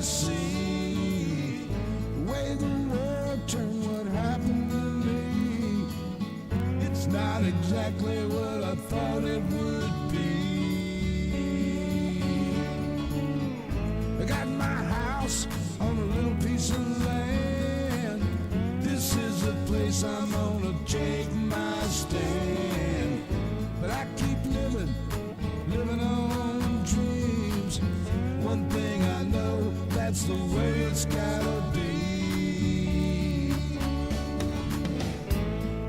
wanna see the way the world turned what happened to me. It's not exactly what I thought it would be. I got my house on a little piece of land. This is the place I'm gonna take my stand. But I keep living on dreams. One thing I know, that's the way it's gotta be.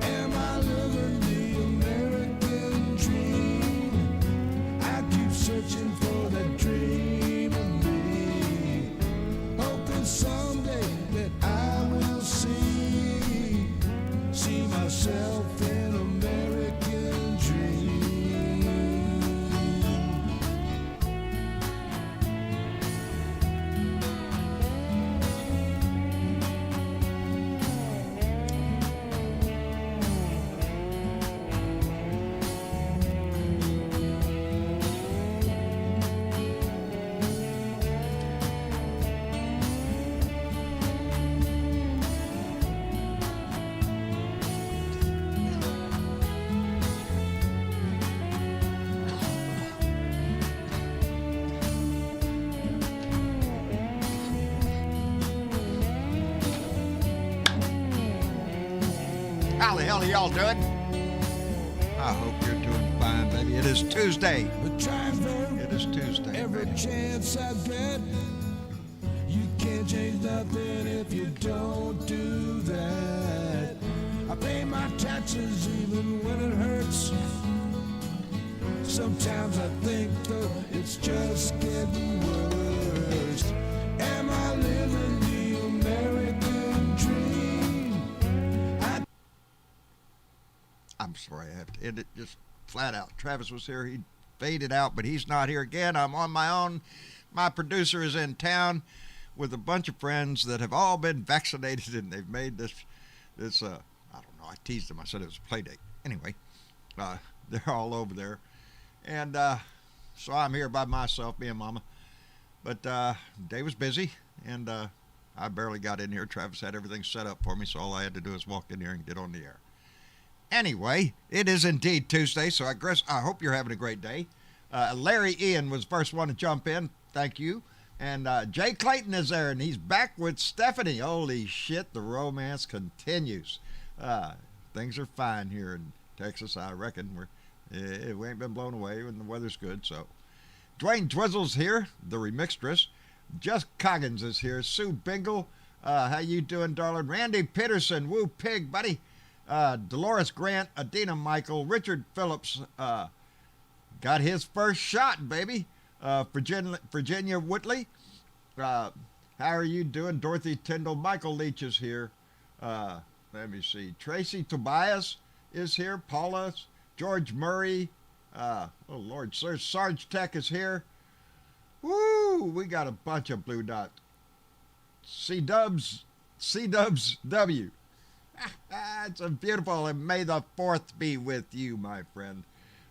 Am I living the American dream? I keep searching for that dream of me, hoping someday that I will see myself in American dream. How the hell are y'all doing? I hope you're doing fine, baby. It is Tuesday. It is Tuesday. Every chance I get, you can't change nothing if you don't do that. I pay my taxes even when it hurts. Sometimes I think though it's just getting worse. Am I living the American dream? I'm sorry, I have to end it just flat out. Travis was here. He faded out, but he's not here again. I'm on my own. My producer is in town with a bunch of friends that have all been vaccinated, and they've made this I don't know, I teased them. I said it was a play date. Anyway, they're all over there. And so I'm here by myself, me and Mama. But day was busy, and I barely got in here. Travis had everything set up for me, so all I had to do was walk in here and get on the air. Anyway, it is indeed Tuesday, so I hope you're having a great day. Larry Ian was the first one to jump in. Thank you. And Jay Clayton is there, and he's back with Stephanie. Holy shit, the romance continues. Things are fine here in Texas, I reckon. We ain't been blown away, and the weather's good. So, Dwayne Dwizzle's here, the remixtress. Just Coggins is here. Sue Bingle, how you doing, darling? Randy Peterson, woo pig, buddy. Dolores Grant, Adina Michael, Richard Phillips got his first shot, baby. Virginia Whitley, how are you doing? Dorothy Tyndall, Michael Leach is here. Let me see. Tracy Tobias is here. Paula, George Murray. Oh, Lord, Sir Sarge Tech is here. Woo! We got a bunch of blue dots. C-Dubs W. It's a beautiful, and may the 4th be with you, my friend.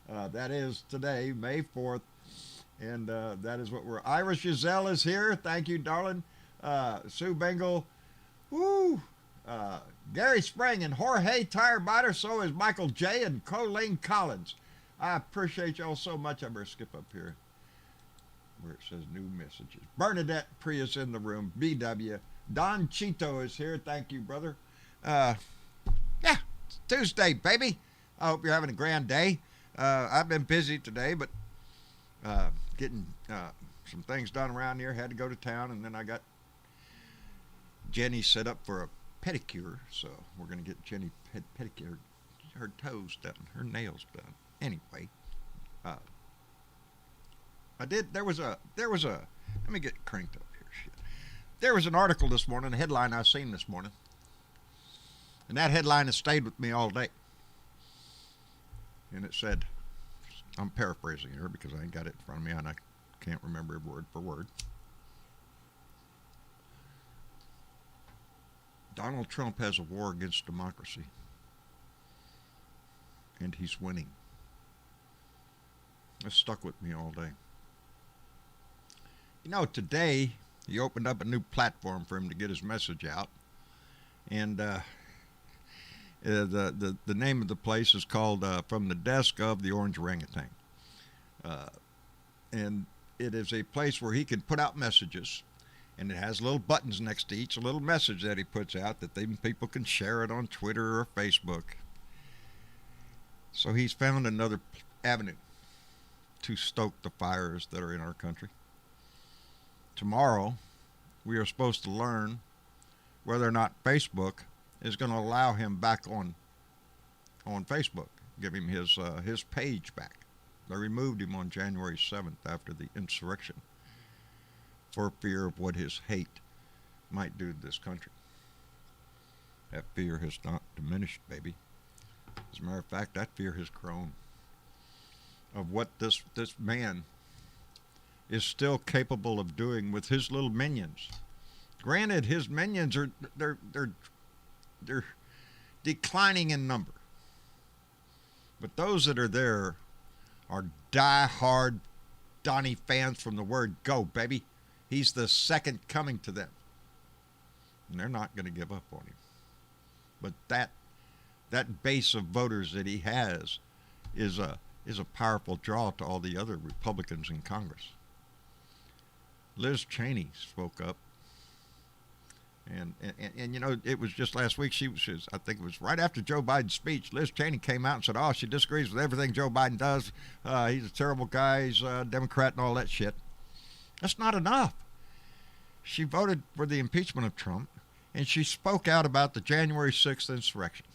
That is today, May 4th. And that is what we're... Ira Giselle is here. Thank you, darling. Sue Bengal. Woo! Gary Spring and Jorge Tirebiter. So is Michael J. and Colleen Collins. I appreciate y'all so much. I better skip up here where it says new messages. Bernadette Prius in the room. BW. Don Chito is here. Thank you, brother. Yeah, it's Tuesday, baby. I hope you're having a grand day. I've been busy today, but getting some things done around here. Had to go to town, and then I got Jenny set up for a pedicure, so we're going to get Jenny pedicure, her toes done, her nails done. Anyway, there was a, let me get cranked up here, shit. There was an article this morning, a headline I seen this morning, and that headline has stayed with me all day. And it said, I'm paraphrasing here because I ain't got it in front of me and I can't remember it word for word. Donald Trump has a war against democracy, and he's winning. That stuck with me all day. You know, today He opened up a new platform for him to get his message out. And the name of the place is called From the Desk of the Orange Orangutan. And it is a place where he can put out messages, and it has little buttons next to each little message that he puts out that people can share it on Twitter or Facebook. So he's found another avenue to stoke the fires that are in our country. Tomorrow, we are supposed to learn whether or not Facebook is going to allow him back on Facebook, give him his page back. They removed him on January 7th after the insurrection for fear of what his hate might do to this country. That fear has not diminished, baby. As a matter of fact, that fear has grown of what this man is still capable of doing with his little minions. Granted, his minions are they're declining in number, but those that are there are die-hard Donnie fans from the word go, baby. He's the second coming to them, and they're not going to give up on him. But that base of voters that he has is a powerful draw to all the other Republicans in Congress. Liz Cheney spoke up, and you know, it was just last week. She was, I think it was right after Joe Biden's speech. Liz Cheney came out and said, "Oh, she disagrees with everything Joe Biden does. He's a terrible guy. He's a Democrat and all that shit." That's not enough. She voted for the impeachment of Trump, and she spoke out about the January 6th insurrection,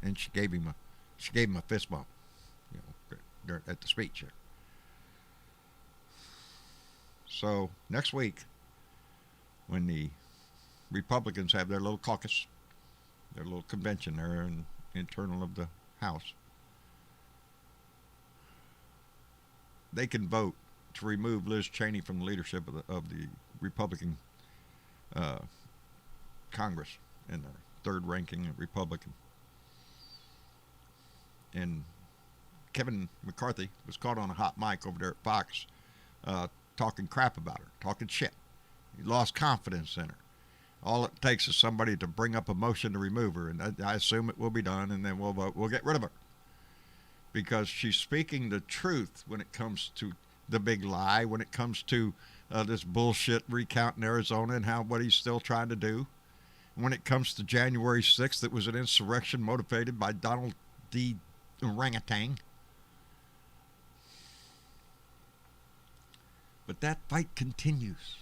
and she gave him a fist bump, you know, at the speech here. So next week, when the Republicans have their little caucus, their little convention there in internal of the House, they can vote to remove Liz Cheney from the leadership of the Republican Congress, and the third ranking Republican. And Kevin McCarthy was caught on a hot mic over there at Fox, talking crap about her, talking shit. He lost confidence in her. All it takes is somebody to bring up a motion to remove her, and I assume it will be done, and then we'll vote. We'll get rid of her, because she's speaking the truth when it comes to the big lie, when it comes to this bullshit recount in Arizona and what he's still trying to do. When it comes to January 6th, it was an insurrection motivated by Donald D. Orangutan. But that fight continues,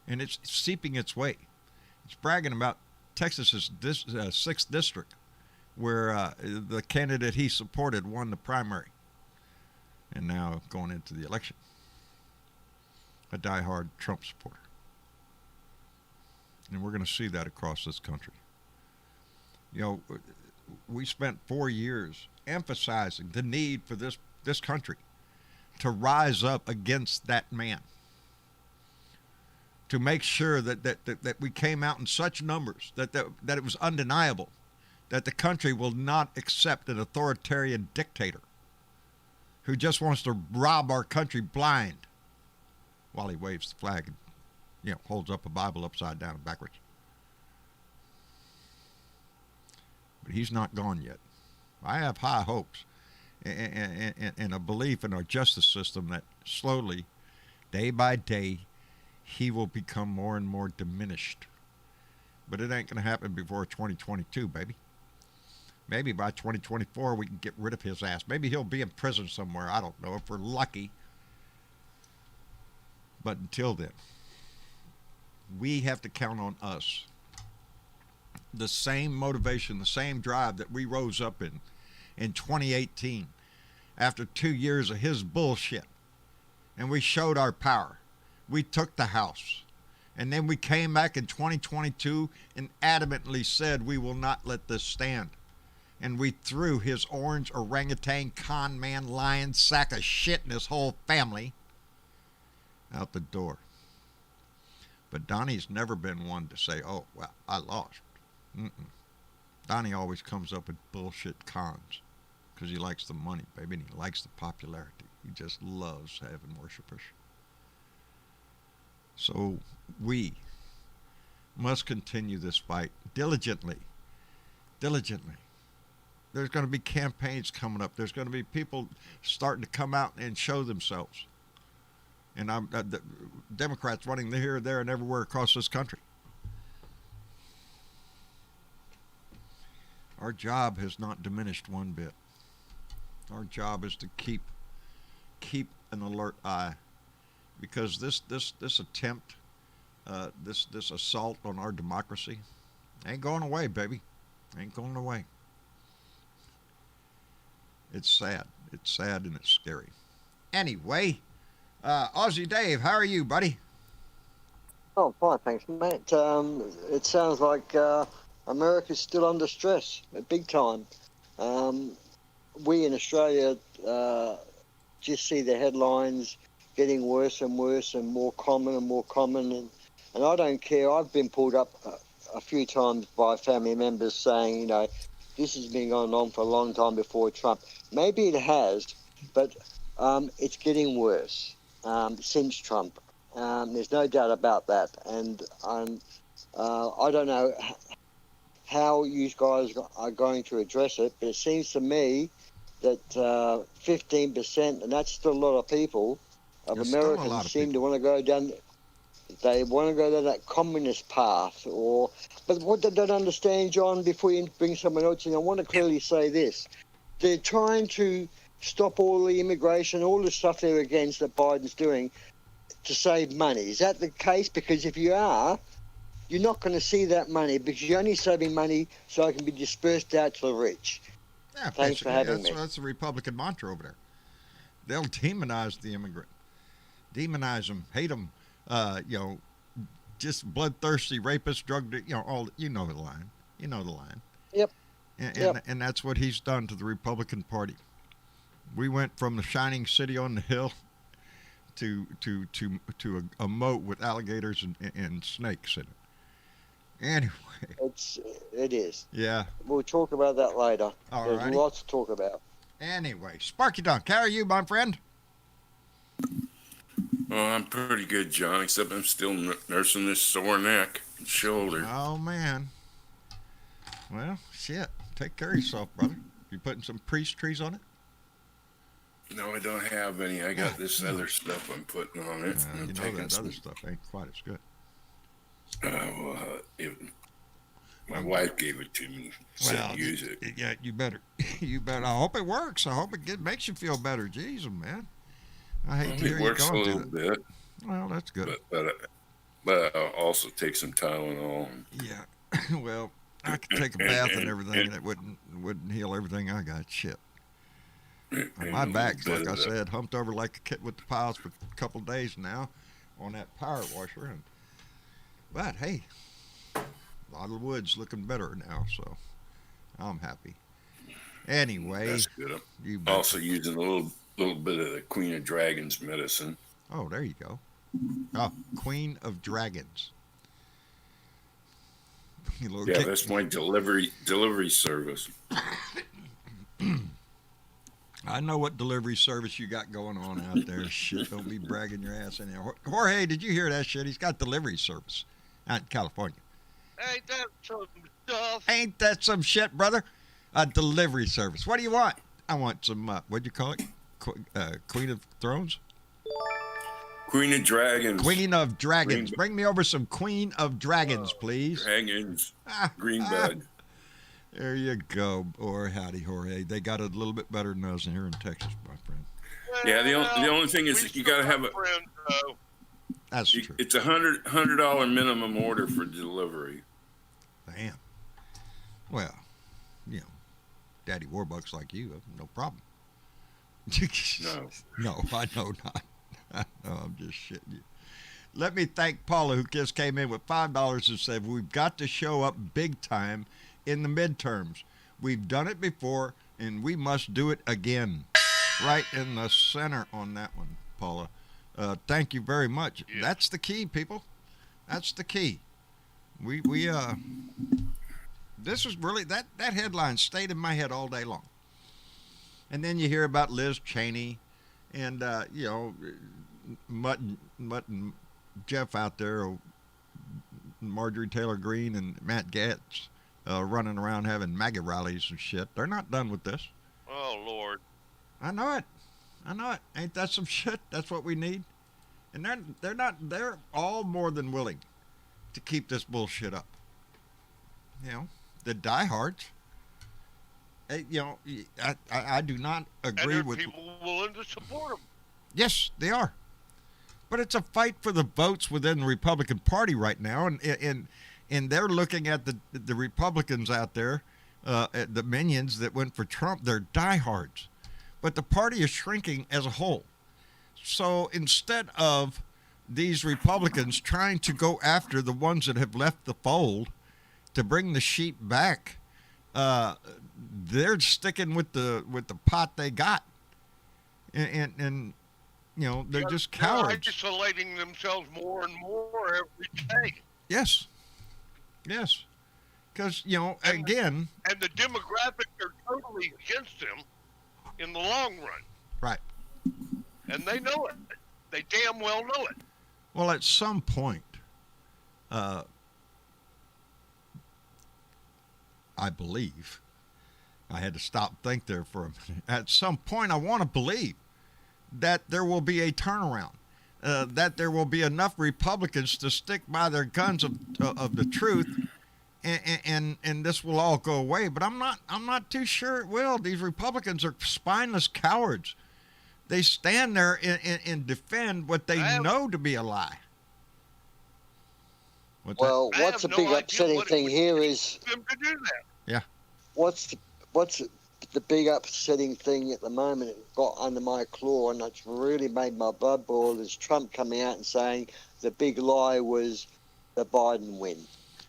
and it's seeping its way. It's bragging about Texas's 6th district, where the candidate he supported won the primary, and now going into the election, a diehard Trump supporter. And we're going to see that across this country. You know, we spent 4 years emphasizing the need for this country to rise up against that man, to make sure that we came out in such numbers that it was undeniable that the country will not accept an authoritarian dictator who just wants to rob our country blind while he waves the flag and, you know, holds up a Bible upside down and backwards. But he's not gone yet. I have high hopes and a belief in our justice system that slowly, day by day, he will become more and more diminished. But it ain't going to happen before 2022, baby. Maybe by 2024 we can get rid of his ass. Maybe he'll be in prison somewhere. I don't know, if we're lucky. But until then, we have to count on us. The same motivation, the same drive that we rose up in 2018 after 2 years of his bullshit. And we showed our power. We took the House. And then we came back in 2022 and adamantly said we will not let this stand. And we threw his orange orangutan con man lion sack of shit and his whole family out the door. But Donnie's never been one to say, "Oh, well, I lost." Donnie always comes up with bullshit cons because he likes the money, baby, and he likes the popularity. He just loves having worshipers. So we must continue this fight diligently. Diligently. There's going to be campaigns coming up. There's going to be people starting to come out and show themselves. And the Democrats running here, there, and everywhere across this country. Our job has not diminished one bit. Our job is to keep an alert eye, because this attempt, this assault on our democracy, ain't going away, baby. Ain't going away. It's sad. It's sad and it's scary. Anyway, Aussie Dave, how are you, buddy? Oh, fine, thanks, mate. It sounds like America's still under stress, big time. We in Australia just see the headlines getting worse and worse and more common, and I don't care. I've been pulled up a few times by family members saying, you know, this has been going on for a long time before Trump. Maybe it has, but it's getting worse since Trump. There's no doubt about that. And I don't know how you guys are going to address it, but it seems to me that 15%, and that's still a lot of people, of There's Americans seem to want to go down. They want to go down that communist path, but what they don't understand, John, before you bring someone else in, I want to clearly say this: they're trying to stop all the immigration, all the stuff they're against that Biden's doing, to save money. Is that the case? Because if you are, you're not going to see that money, because you're only saving money so it can be dispersed out to the rich. Yeah, thanks for having me. That's the Republican mantra over there. They'll demonize the immigrant, demonize them, hate them. Just bloodthirsty rapists, drug, all, you know the line. You know the line. Yep. And that's what he's done to the Republican Party. We went from the shining city on the hill to a moat with alligators and snakes in it. Anyway. It is. Yeah. We'll talk about that later. Alrighty. There's lots to talk about. Anyway, Sparky Dunk, how are you, my friend? Oh, I'm pretty good, John, except I'm still nursing this sore neck and shoulder. Oh, man. Well, shit. Take care of yourself, brother. You putting some priest trees on it? No, I don't have any. I got this other stuff I'm putting on it. You know that other stuff ain't quite as good. My wife gave it to me. Said use it. Yeah, you better. You better. I hope it works. I hope it makes you feel better. Jeez, man. I hate to hear it you works a going little through that. bit. Well, that's good. But I'll also take some Tylenol. Yeah. Well, I could take a bath and everything, and it wouldn't heal everything I got. Shit. My back's, like I said, humped over like a kid with the piles for a couple of days now on that power washer. But hey, a lot of the wood's looking better now, so I'm happy. Anyway, that's good. I'm also using a little bit of the Queen of Dragons medicine. Oh, there you go. Oh, Queen of Dragons. Yeah, that's my delivery service. I know what delivery service you got going on out there. Shit, don't be bragging your ass in there. Jorge, did you hear that shit? He's got delivery service out in California. Ain't that some stuff? Ain't that some shit, brother? A delivery service. What do you want? I want some, what'd you call it? Queen of Thrones? Queen of Dragons. Queen of Dragons. Bring me over some Queen of Dragons, please. Dragons. Green bud. There you go. Or howdy, Jorge. They got it a little bit better than us here in Texas, my friend. Yeah, the only thing is you got to have a. That's true. It's $100 minimum order for delivery. Damn. Well, you know, Daddy Warbucks like you, no problem. No, I know not. No, I'm just shitting you. Let me thank Paula, who just came in with $5 and said, we've got to show up big time in the midterms. We've done it before, and we must do it again. Right in the center on that one, Paula. Thank you very much. Yeah. That's the key, people. That's the key. This was really, that headline stayed in my head all day long. And then you hear about Liz Cheney and, mutton Jeff out there, Marjorie Taylor Greene and Matt Gaetz running around having MAGA rallies and shit. They're not done with this. Oh Lord. I know it. I know it. Ain't that some shit? That's what we need. And they're all more than willing to keep this bullshit up. You know, the diehards. You know, I do not agree And with. people willing to support them. Yes, they are. But it's a fight for the votes within the Republican Party right now, and they're looking at the Republicans out there, the minions that went for Trump. They're diehards, but the party is shrinking as a whole. So instead of these Republicans trying to go after the ones that have left the fold to bring the sheep back, they're sticking with the pot they got, and you know, they're just cowards. They're isolating themselves more and more every day. Yes. Yes. Because, you know, again. And the demographics are totally against them in the long run. Right. And they know it. They damn well know it. Well, at some point, I believe, I had to stop and think there for a minute. At some point, I want to believe that there will be a turnaround, that there will be enough Republicans to stick by their guns of the truth, and this will all go away. But I'm not too sure it will. These Republicans are spineless cowards. They stand there and defend what they know to be a lie. Well, what's the big upsetting thing here is them to do that. Yeah. what's the big upsetting thing at the moment it got under my claw, and it's really made my blood boil, is Trump coming out and saying the big lie was the Biden win.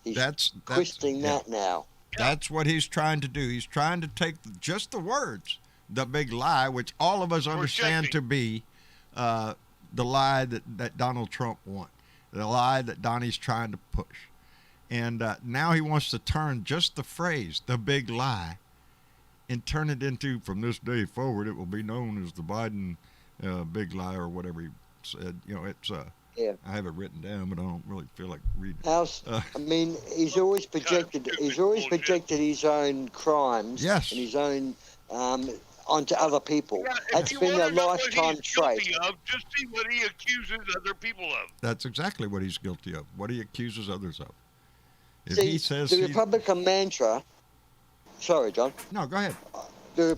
He's twisting that now. That's what he's trying to do. He's trying to take just the words, the big lie, which all of us understand to be the lie that Donald Trump won, the lie that Donnie's trying to push. And now he wants to turn just the phrase, the big lie, and turn it into, from this day forward, it will be known as the Biden big lie, or whatever he said. You know, it's I have it written down, but I don't really feel like reading it. I mean, he's always projected his own crimes and his own onto other people. Yeah, that's been a lifetime trait. Just see what he accuses other people of. That's exactly what he's guilty of, what he accuses others of. If See, he says the Republican mantra. Sorry, John. No, go ahead. The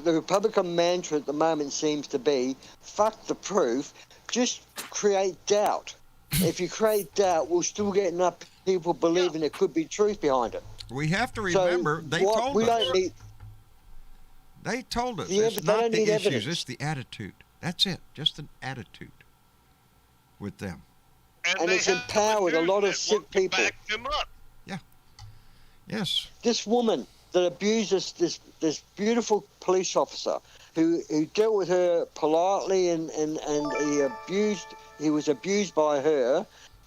Republican mantra at the moment seems to be, fuck the proof, just create doubt. If you create doubt, we'll still get enough people believing there could be truth behind it. We have to remember, they told us. They told us. It's not the issues, evidence. It's the attitude. That's it. Just an attitude with them. And it's empowered a lot of sick people. Back them up. Yeah. Yes. This woman that abuses this beautiful police officer who dealt with her politely and he was abused by her.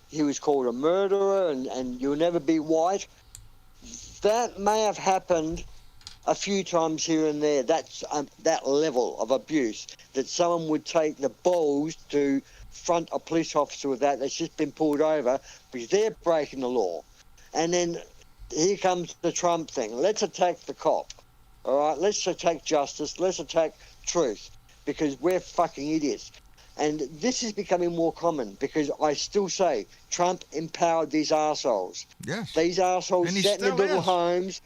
He was called a murderer and you'll never be white. That may have happened a few times here and there. That's that level of abuse, that someone would take the balls to front a police officer with that. That's just been pulled over because they're breaking the law. And then here comes the Trump thing. Let's attack the cop. All right, let's attack justice. Let's attack truth because we're fucking idiots. And this is becoming more common because I still say Trump empowered these arseholes. Yes. These arseholes sat in their little homes.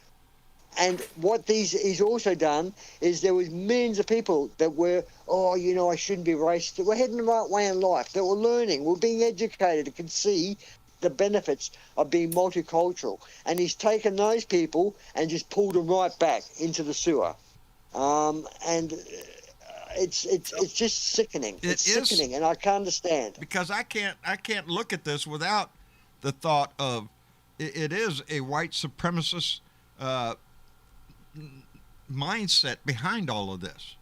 And what he's also done is there was millions of people that were, I shouldn't be racist. We're heading the right way in life. That were learning. We're being educated. That can see the benefits of being multicultural. And he's taken those people and just pulled them right back into the sewer. And it's just sickening. It's sickening, and I can't understand. Because I can't look at this without the thought of it is a white supremacist mindset behind all of this.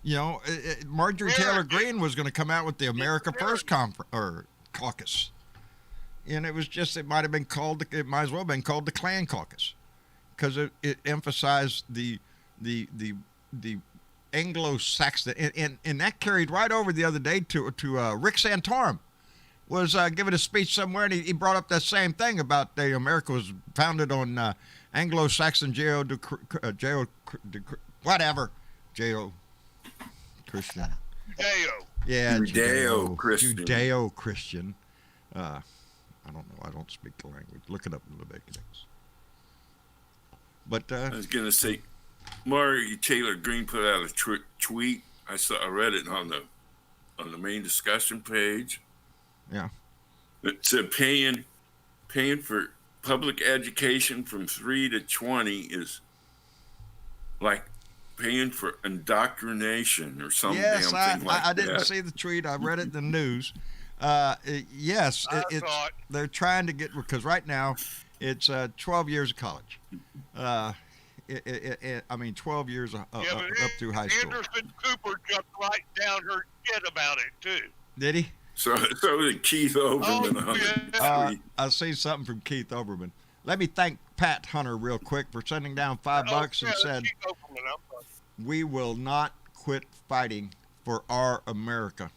You know, Marjorie Taylor Greene was going to come out with the America First caucus, and it might as well have been called the Klan caucus, because it emphasized the Anglo-Saxon, and that carried right over the other day to Rick Santorum was giving a speech somewhere, and he brought up that same thing about America was founded on Anglo-Saxon whatever, Christian. Judeo. Yeah, Judeo-Christian. Judeo-Christian. I don't know. I don't speak the language. Look it up in Leviticus. But I was gonna say, Marty Taylor Greene put out a tweet. I read it on the main discussion page. Yeah. It said paying for public education from 3 to 20 is like paying for indoctrination or some damn thing like that. I didn't see the tweet. I read it in the news. Yes, they're trying to get, because right now it's 12 years of college. 12 years up through high school. Anderson Cooper jumped right down her shit about it too. Did he? So did Keith Olbermann. I see something from Keith Olbermann. Let me thank Pat Hunter real quick for sending down $5 and said, "We will not quit fighting for our America."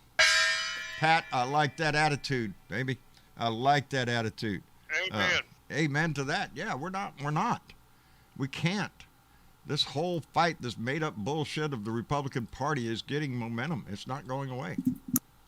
Pat, I like that attitude, baby. I like that attitude. Amen. Amen to that. Yeah, we're not. We can't. This whole fight, this made-up bullshit of the Republican Party is getting momentum. It's not going away.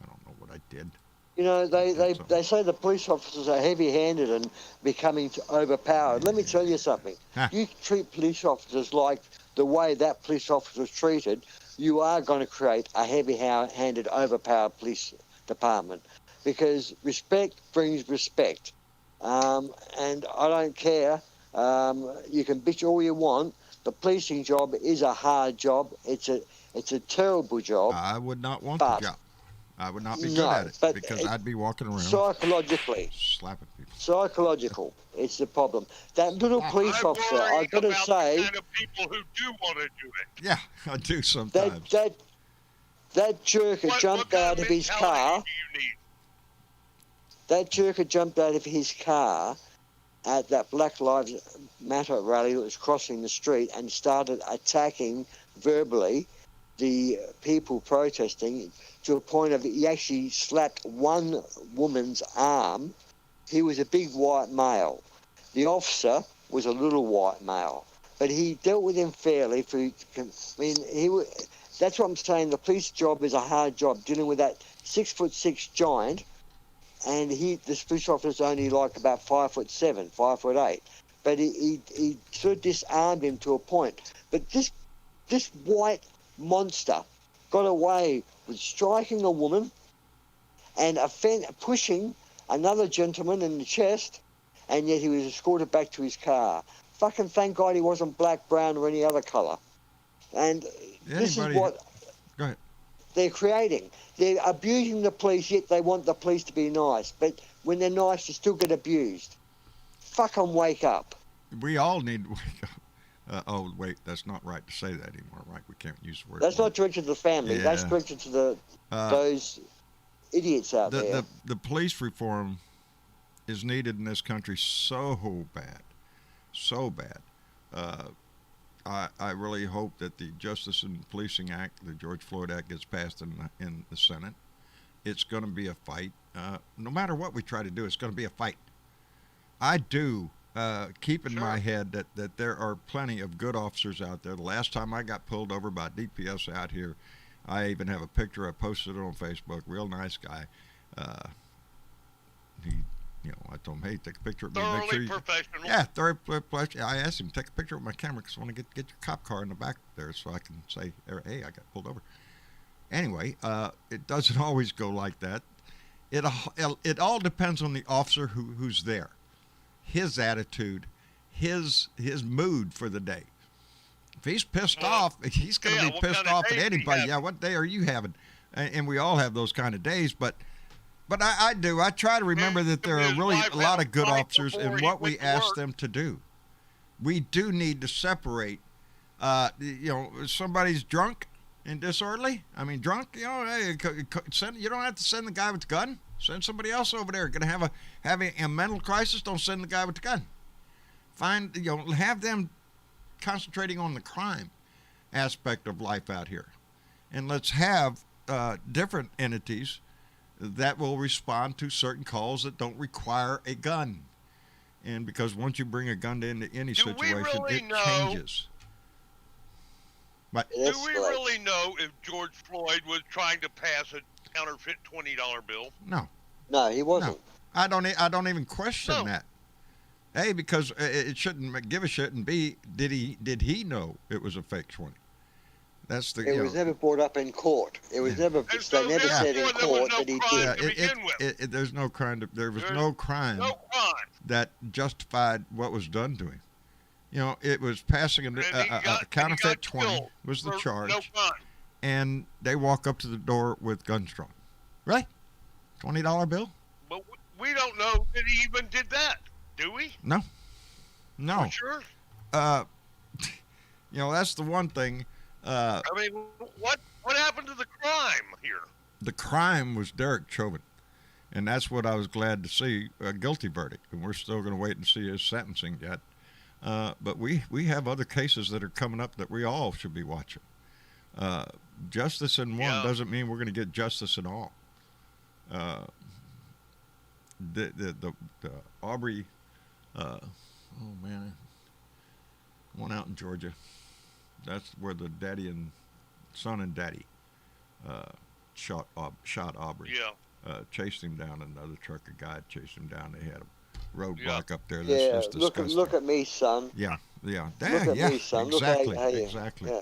I don't know what I did. You know, they say the police officers are heavy-handed and becoming overpowered. Let me tell you something. You treat police officers like the way that police officer was treated, you are going to create a heavy-handed, overpowered police department, because respect brings respect. And I don't care. You can bitch all you want. The policing job is a hard job. It's a terrible job. I would not want the job. I would not be good at it, because I'd be walking around psychologically slapping people. Psychological, it's the problem. That little police officer, I've got to say, the kind of people who do want to do it. Yeah, I do sometimes. That jerk had jumped out of his car. That jerk had jumped out of his car at that Black Lives Matter rally that was crossing the street and started attacking verbally the people protesting, to a point of he actually slapped one woman's arm. He was a big white male. The officer was a little white male, but he dealt with him fairly. That's what I'm saying. The police job is a hard job, dealing with that 6'6" giant, and this police officer's only like about 5'7", 5'8", but he sort of disarmed him to a point. But this white monster got away with striking a woman and pushing another gentleman in the chest, and yet he was escorted back to his car. Fucking thank God he wasn't black, brown, or any other colour. And this is what they're creating. They're abusing the police, yet they want the police to be nice. But when they're nice, they still get abused. Fucking wake up. We all need to wake up. Oh, wait, that's not right to say that anymore, right? We can't use the word. That's not directed to the family. Yeah. That's directed to those idiots out there. The police reform is needed in this country so bad. So bad. I really hope that the Justice and Policing Act, the George Floyd Act, gets passed in the Senate. It's going to be a fight. No matter what we try to do, it's going to be a fight. I do keep in my head that there are plenty of good officers out there. The last time I got pulled over by DPS out here, I even have a picture. I posted it on Facebook. Real nice guy. I told him, hey, take a picture of me. Make sure professional. Yeah, thoroughly professional. I asked him, take a picture with my camera because I want to get your cop car in the back there so I can say, hey, I got pulled over. Anyway, it doesn't always go like that. It all depends on the officer who's there, his attitude, his mood for the day. If he's pissed off, he's going to be pissed off at anybody. Yeah, what day are you having? And we all have those kind of days, but I do. I try to remember that there are really a lot of good officers in what we ask them to do. We do need to separate. Somebody's drunk and disorderly. I mean, drunk. Hey, you don't have to send the guy with the gun. Send somebody else over there. Going to have a mental crisis. Don't send the guy with the gun. Have them concentrating on the crime aspect of life out here, and let's have different entities that will respond to certain calls that don't require a gun. And because once you bring a gun into any Do we situation, really it know- changes. But It Do we escalates. really know if George Floyd was trying to pass a counterfeit $20 bill? no, No, he wasn't. I don't even question No. that. A, because it shouldn't give a shit, and B, did he know it was a fake 20? That's the It was never brought up in court. It was never. And so They never said in therefore there was court no that he crime. did. to begin with. There's no crime. There was There's no crime No crime. that justified what was done to him. You know, it was passing And he a got- and he counterfeit got 20 killed was the for charge, No crime. and they walk up to the door with guns drawn. Really? $20 bill? But we don't know that he even did that, do we? No. For sure. You know, that's the one thing. I mean, what happened to the crime here? The crime was Derek Chauvin, and that's what I was glad to see, a guilty verdict. And we're still going to wait and see his sentencing yet. But we have other cases that are coming up that we all should be watching. Justice in one doesn't mean we're going to get justice in all. The Aubrey, oh man, one out in Georgia. That's where the daddy and son and daddy shot Aubrey. Yeah. Chased him down in another truck. A guy chased him down. They had a roadblock up there. That's Yeah, just disgusting. look at me, son. Yeah. Look at me, son. Exactly. Look how you, Exactly. Yeah.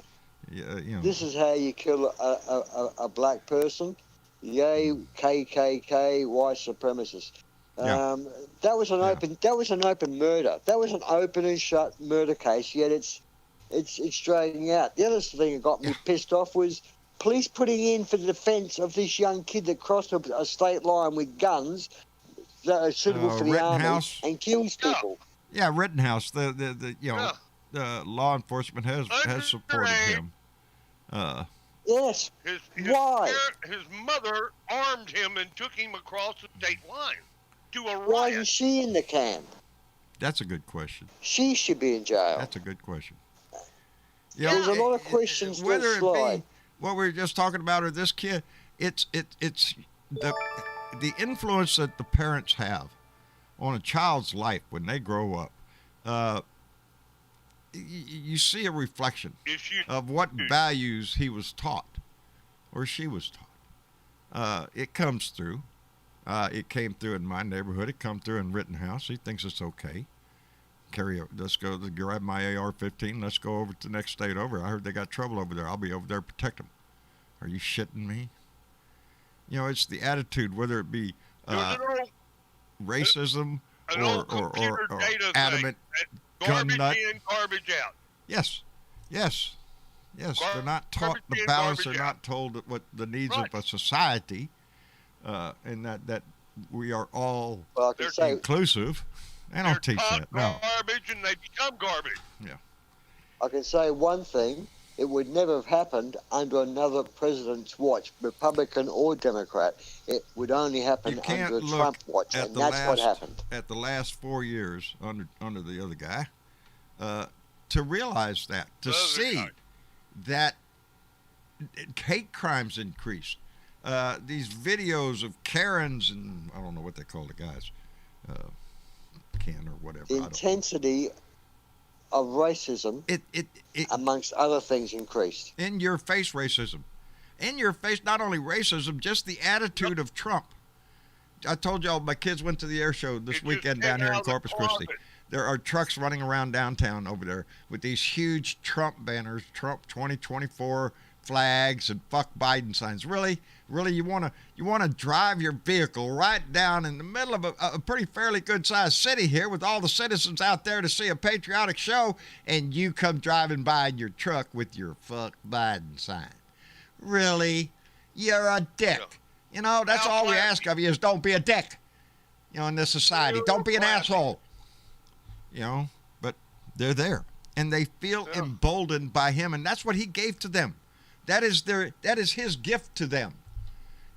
Yeah, you know. This is how you kill a black person. Yay, KKK, white supremacists. Yeah. That was an open murder. That was an open and shut murder case. Yet it's dragging out. The other thing that got me pissed off was police putting in for the defence of this young kid that crossed a state line with guns that are suitable for the army Rittenhouse. and kills people. Yeah, Rittenhouse. The the law enforcement has supported him. Yes. His Why? His mother armed him and took him across the state line to a Why riot. is she in the camp? That's a good question. She should be in jail. That's a good question. There's a lot of questions still whether it slide. be what we were just talking about or this kid, it's the influence that the parents have on a child's life when they grow up. You see a reflection of what values he was taught or she was taught. It comes through. It came through in my neighborhood. It come through in Rittenhouse. He thinks it's okay. Let's go grab my AR-15. Let's go over to the next state over. I heard they got trouble over there. I'll be over there to protect them. Are you shitting me? You know, it's the attitude, whether it be racism or adamant gun garbage nut. in, garbage out. Yes. They're not taught the in, balance. They're garbage not told what the needs Right. of a society, and that we are all Well, I can say, inclusive. They don't teach They're that. taught No. garbage and they become garbage. I can say one thing. It would never have happened under another president's watch, Republican or Democrat. It would only happen You can't under a look Trump watch, at and the that's what last happened. at the last 4 years under the other guy to realize that, to Other see guy. that hate crimes increased. These videos of Karens and I don't know what they call the guys, Ken or whatever. The I don't know. intensity of racism, It amongst other things, increased. in your face racism. In your face, not only racism, just the attitude of Trump. I told y'all my kids went to the air show this It just weekend came down here out in of the Corpus Christi. closet. There are trucks running around downtown over there with these huge Trump banners, Trump 2024 flags, and fuck Biden signs. Really, you want to drive your vehicle right down in the middle of a pretty fairly good sized city here with all the citizens out there to see a patriotic show, and you come driving by in your truck with your fuck Biden sign. Really, you're a dick. Yeah. You know, that's How all we classy. ask of you is don't be a dick. You know, in this society, don't be an Classy. asshole. You know, but they're there, and they feel Yeah. emboldened by him, and that's what he gave to them. That is his gift to them,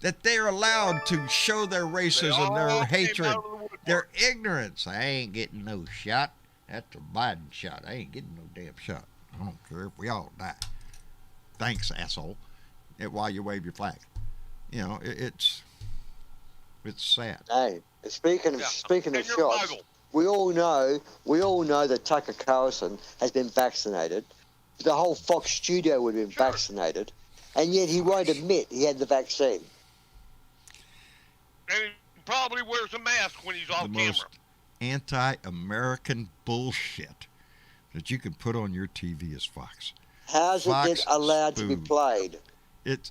that they are allowed to show their racism, all their came hatred, out of the woodwork. their ignorance. I ain't getting no shot. That's a Biden shot. I ain't getting no damn shot. I don't care if we all die. Thanks, asshole. While you wave your flag, you know it's It's sad. Hey, speaking of And you're shots, Michael. we all know that Tucker Carlson has been vaccinated. The whole Fox studio would have been Sure. vaccinated, and yet he won't admit he had the vaccine. And he probably wears a mask when he's off The camera. most anti-American bullshit that you can put on your TV is Fox. How's it Fox get allowed to be spoof. played?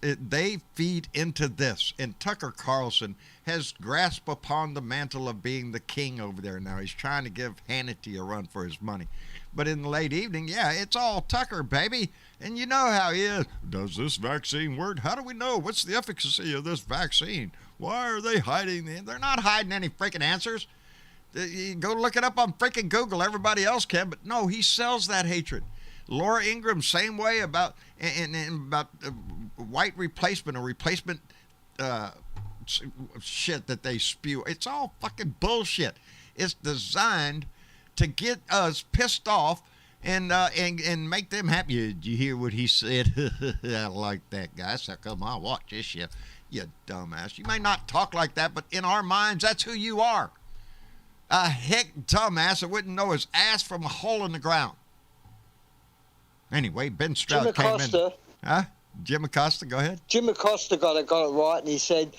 They feed into this, and Tucker Carlson has grasped upon the mantle of being the king over there now. He's trying to give Hannity a run for his money. But in the late evening, yeah, it's all Tucker, baby. And you know how he is. Does this vaccine work? How do we know? What's the efficacy of this vaccine? Why are they hiding? They're not hiding any freaking answers. You go look it up on freaking Google. Everybody else can. But no, he sells that hatred. Laura Ingraham, same way about white replacement or replacement shit that they spew. It's all fucking bullshit. It's designed to get us pissed off and make them happy. Did you hear what he said? I like that guy. So come on, watch this shit. You dumbass. You may not talk like that, but in our minds, that's who you are. A hick dumbass that wouldn't know his ass from a hole in the ground. Anyway, Ben Stroud came in. Huh? Jim Acosta, go ahead. Jim Acosta got it right, and he said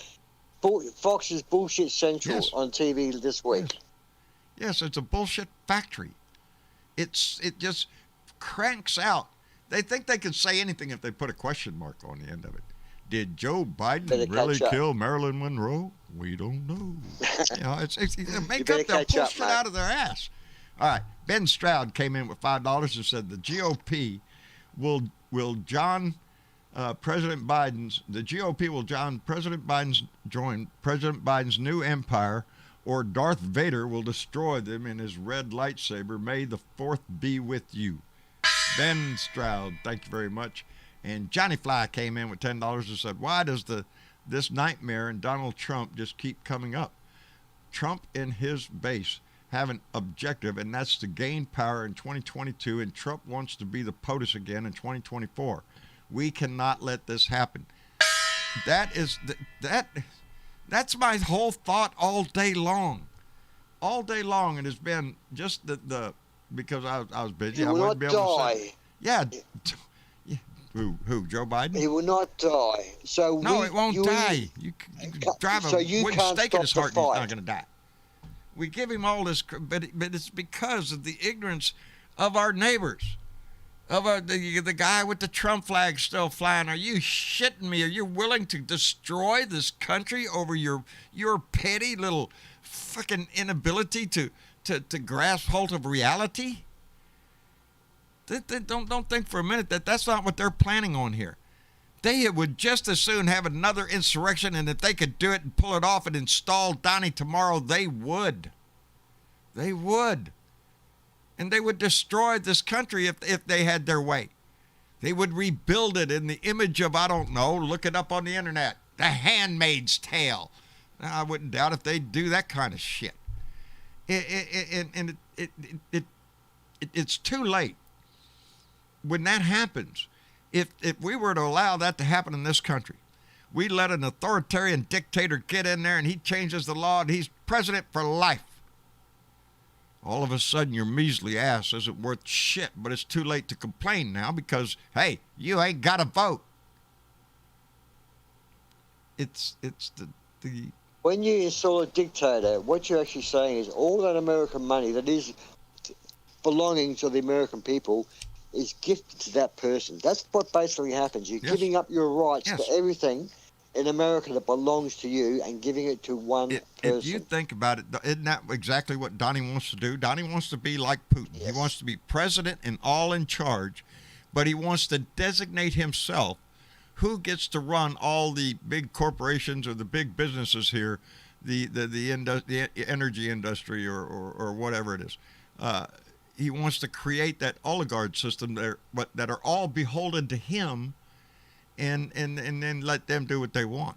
Fox is bullshit central on TV this week. Yes, it's a bullshit factory. It just cranks out. They think they can say anything if they put a question mark on the end of it. Did Joe Biden really kill Marilyn Monroe? We don't know. They make up their bullshit out of their ass. All right, Ben Stroud came in with $5 and said the GOP will join President Biden's new empire, or Darth Vader will destroy them in his red lightsaber. May the 4th be with you. Ben Stroud, thank you very much. And Johnny Fly came in with $10 and said, why does this nightmare and Donald Trump just keep coming up? Trump and his base have an objective, and that's to gain power in 2022, and Trump wants to be the POTUS again in 2024. We cannot let this happen. That's my whole thought all day long. All day long, it has been just because I was busy. He will not die. Yeah. Who? Joe Biden? He will not die. It won't die. You drive a wooden stake in his heart, and he's not going to die. We give him all this, but it's because of the ignorance of our neighbors, of the guy with the Trump flag still flying. Are you shitting me? Are you willing to destroy this country over your petty little fucking inability to grasp hold of reality? Don't think for a minute that's not what they're planning on here. They would just as soon have another insurrection, and if they could do it and pull it off and install Donnie tomorrow, they would. They would. And they would destroy this country if they had their way. They would rebuild it in the image of, I don't know, look it up on the internet, The Handmaid's Tale. Now, I wouldn't doubt if they'd do that kind of shit. It's too late. When that happens, if we were to allow that to happen in this country, we let an authoritarian dictator get in there and he changes the law and he's president for life. All of a sudden, your measly ass isn't worth shit, but it's too late to complain now because, hey, you ain't got a vote. It's the When you install a dictator, what you're actually saying is all that American money that is belonging to the American people is gifted to that person. That's what basically happens. You're giving up your rights to everything in America that belongs to you and giving it to one person. If you think about it, isn't that exactly what Donnie wants to do? Donnie wants to be like Putin. He wants to be president and all in charge, but he wants to designate himself who gets to run all the big corporations or the big businesses here, the energy industry or whatever it is. He wants to create that oligarch system there, but that are all beholden to him, and then let them do what they want.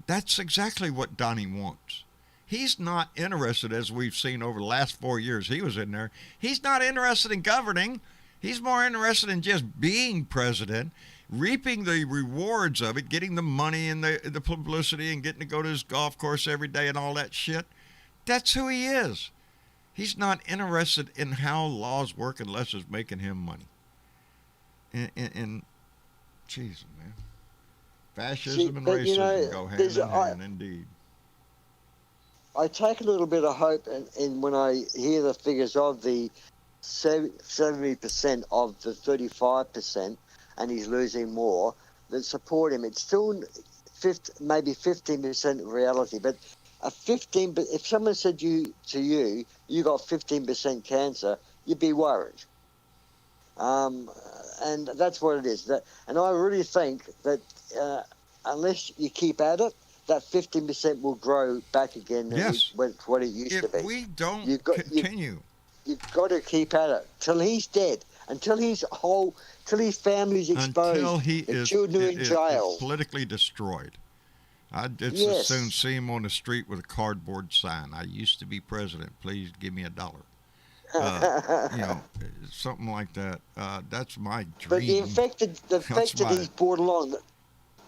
That's exactly what Donnie wants. He's not interested, as we've seen over the last 4 years he was in there. He's not interested in governing. He's more interested in just being president, reaping the rewards of it, getting the money and the publicity and getting to go to his golf course every day and all that shit. That's who he is. He's not interested in how laws work unless it's making him money. And jeez, man. Fascism and racism go hand in hand, indeed. I take a little bit of hope in when I hear the figures of the 70% of the 35%, and he's losing more, that support him. It's still maybe 15% reality, but if someone said to you, you got 15% cancer, you'd be worried. And that's what it is. And I really think that unless you keep at it, that 15% will grow back again. Yes. With what it used to be. If we don't continue, you've got to keep at it till he's dead, until his family's exposed, until he children in jail, is politically destroyed. I'd just as soon see him on the street with a cardboard sign. I used to be president. Please give me $1. Something like that. That's my dream. But the fact that he's brought along,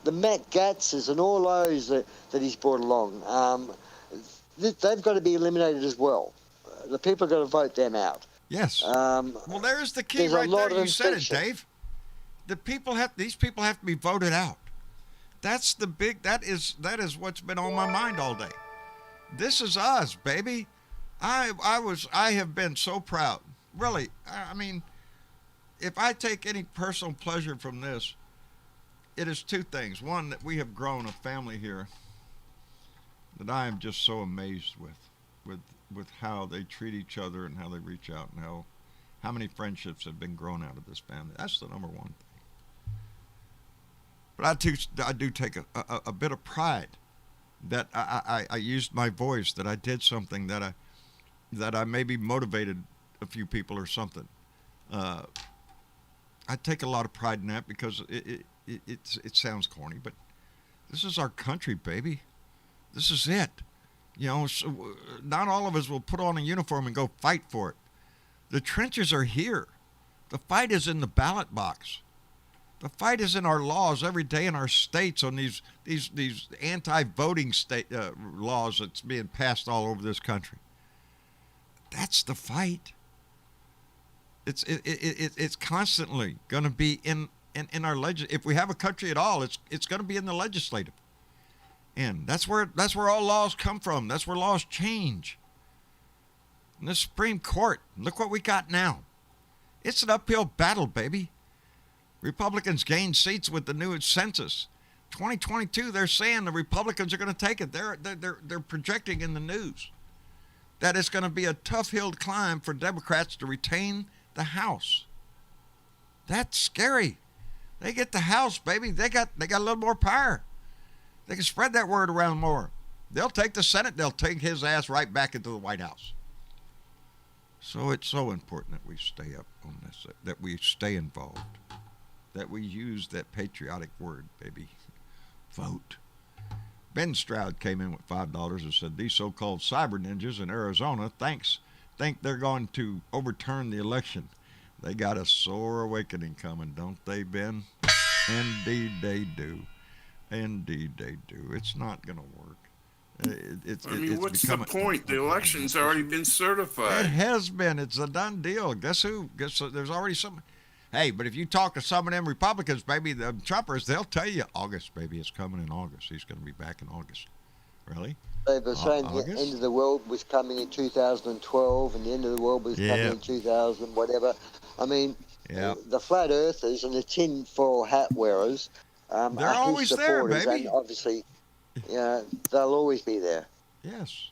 the Matt Gatzes and all those that he's brought along, they've got to be eliminated as well. The people have got to vote them out. Yes. Well, there's the key right there. You said it, Dave. These people have to be voted out. That's the big. That is what's been on my mind all day. This is us, baby. I have been so proud. Really, I mean, if I take any personal pleasure from this, it is two things. One, that we have grown a family here that I am just so amazed with how they treat each other and how they reach out and how many friendships have been grown out of this family. That's the number one thing. But I do take a bit of pride that I used my voice, that I did something that I maybe motivated a few people or something. I take a lot of pride in that because it sounds corny, but this is our country, baby. This is it. So not all of us will put on a uniform and go fight for it. The trenches are here. The fight is in the ballot box. The fight is in our laws every day in our states on these anti-voting state laws that's being passed all over this country. That's the fight. It's constantly going to be in our if we have a country at all, it's going to be in the legislative. And that's where all laws come from. That's where laws change. And the Supreme Court, look what we got now. It's an uphill battle, baby. Republicans gained seats with the new census. 2022, they're saying the Republicans are going to take it. They're projecting in the news that it's going to be a tough hill to climb for Democrats to retain the House. That's scary. They get the House, baby. They got a little more power. They can spread that word around more. They'll take the Senate. They'll take his ass right back into the White House. So it's so important that we stay up on this, that we stay involved, that we use that patriotic word, baby. Vote. Ben Stroud came in with $5 and said, these so-called cyber ninjas in Arizona think they're going to overturn the election. They got a sore awakening coming, don't they, Ben? Indeed they do. Indeed they do. It's not going to work. What's the point? The election's already been certified. It has been. It's a done deal. Guess who? There's already some. Hey, but if you talk to some of them Republicans, baby, the Trumpers, they'll tell you August, baby, it's coming in August. He's going to be back in August. Really? They were saying the end of the world was coming in 2012 and the end of the world was coming in 2000, whatever. I mean, the flat earthers and the tin-foil hat wearers they're always there, baby. And obviously, they'll always be there. Yes.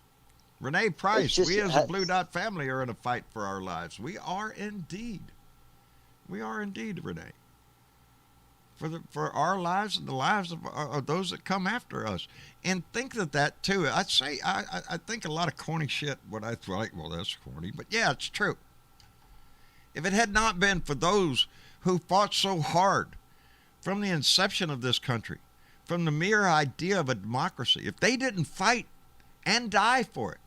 Renee Price, we as a Blue Dot family are in a fight for our lives. We are indeed. We are indeed, Renee. For our lives and the lives of those that come after us. And think of that, too. I'd say, I think a lot of corny shit when I think, well, that's corny. But, yeah, it's true. If it had not been for those who fought so hard from the inception of this country, from the mere idea of a democracy, if they didn't fight and die for it,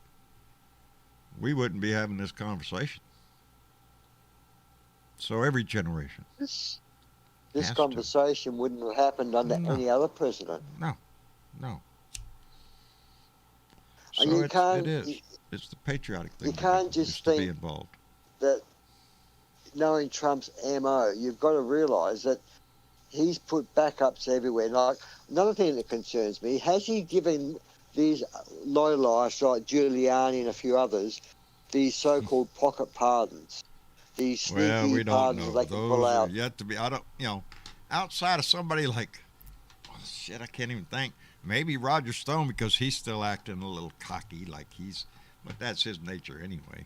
we wouldn't be having this conversation. So every generation. This Has to. conversation wouldn't have happened under No. any other president. No. And So you can't- it is. It's the patriotic thing. you can't to do, just is to be think- involved. That knowing Trump's MO, you've got to realise that he's put backups everywhere. Like, another thing that concerns me, has he given these lowlifes like Giuliani and a few others these so-called pocket pardons? These sneaky Well, we don't pardons know. they can pull Those are out. yet to be. I don't. Outside of somebody like, oh, shit, I can't even think. Maybe Roger Stone, because he's still acting a little cocky, but that's his nature anyway.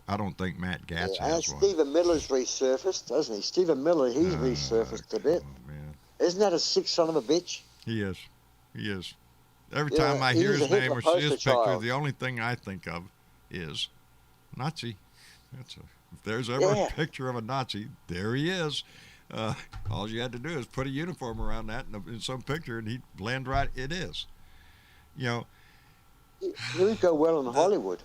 I don't think Matt Gaetz And has one. Stephen Miller's resurfaced, doesn't he? Stephen Miller, he's resurfaced a bit. Oh man, Isn't that a sick son of a bitch? he is. Every Yeah, time I he hear was his a name Hitler or see his poster picture, child. the only thing I think of is Nazi. If there's ever Yeah. a picture of a Nazi, there he is. All you had to do is put a uniform around that in some picture, and he'd blend right. It is. He would go well in Hollywood.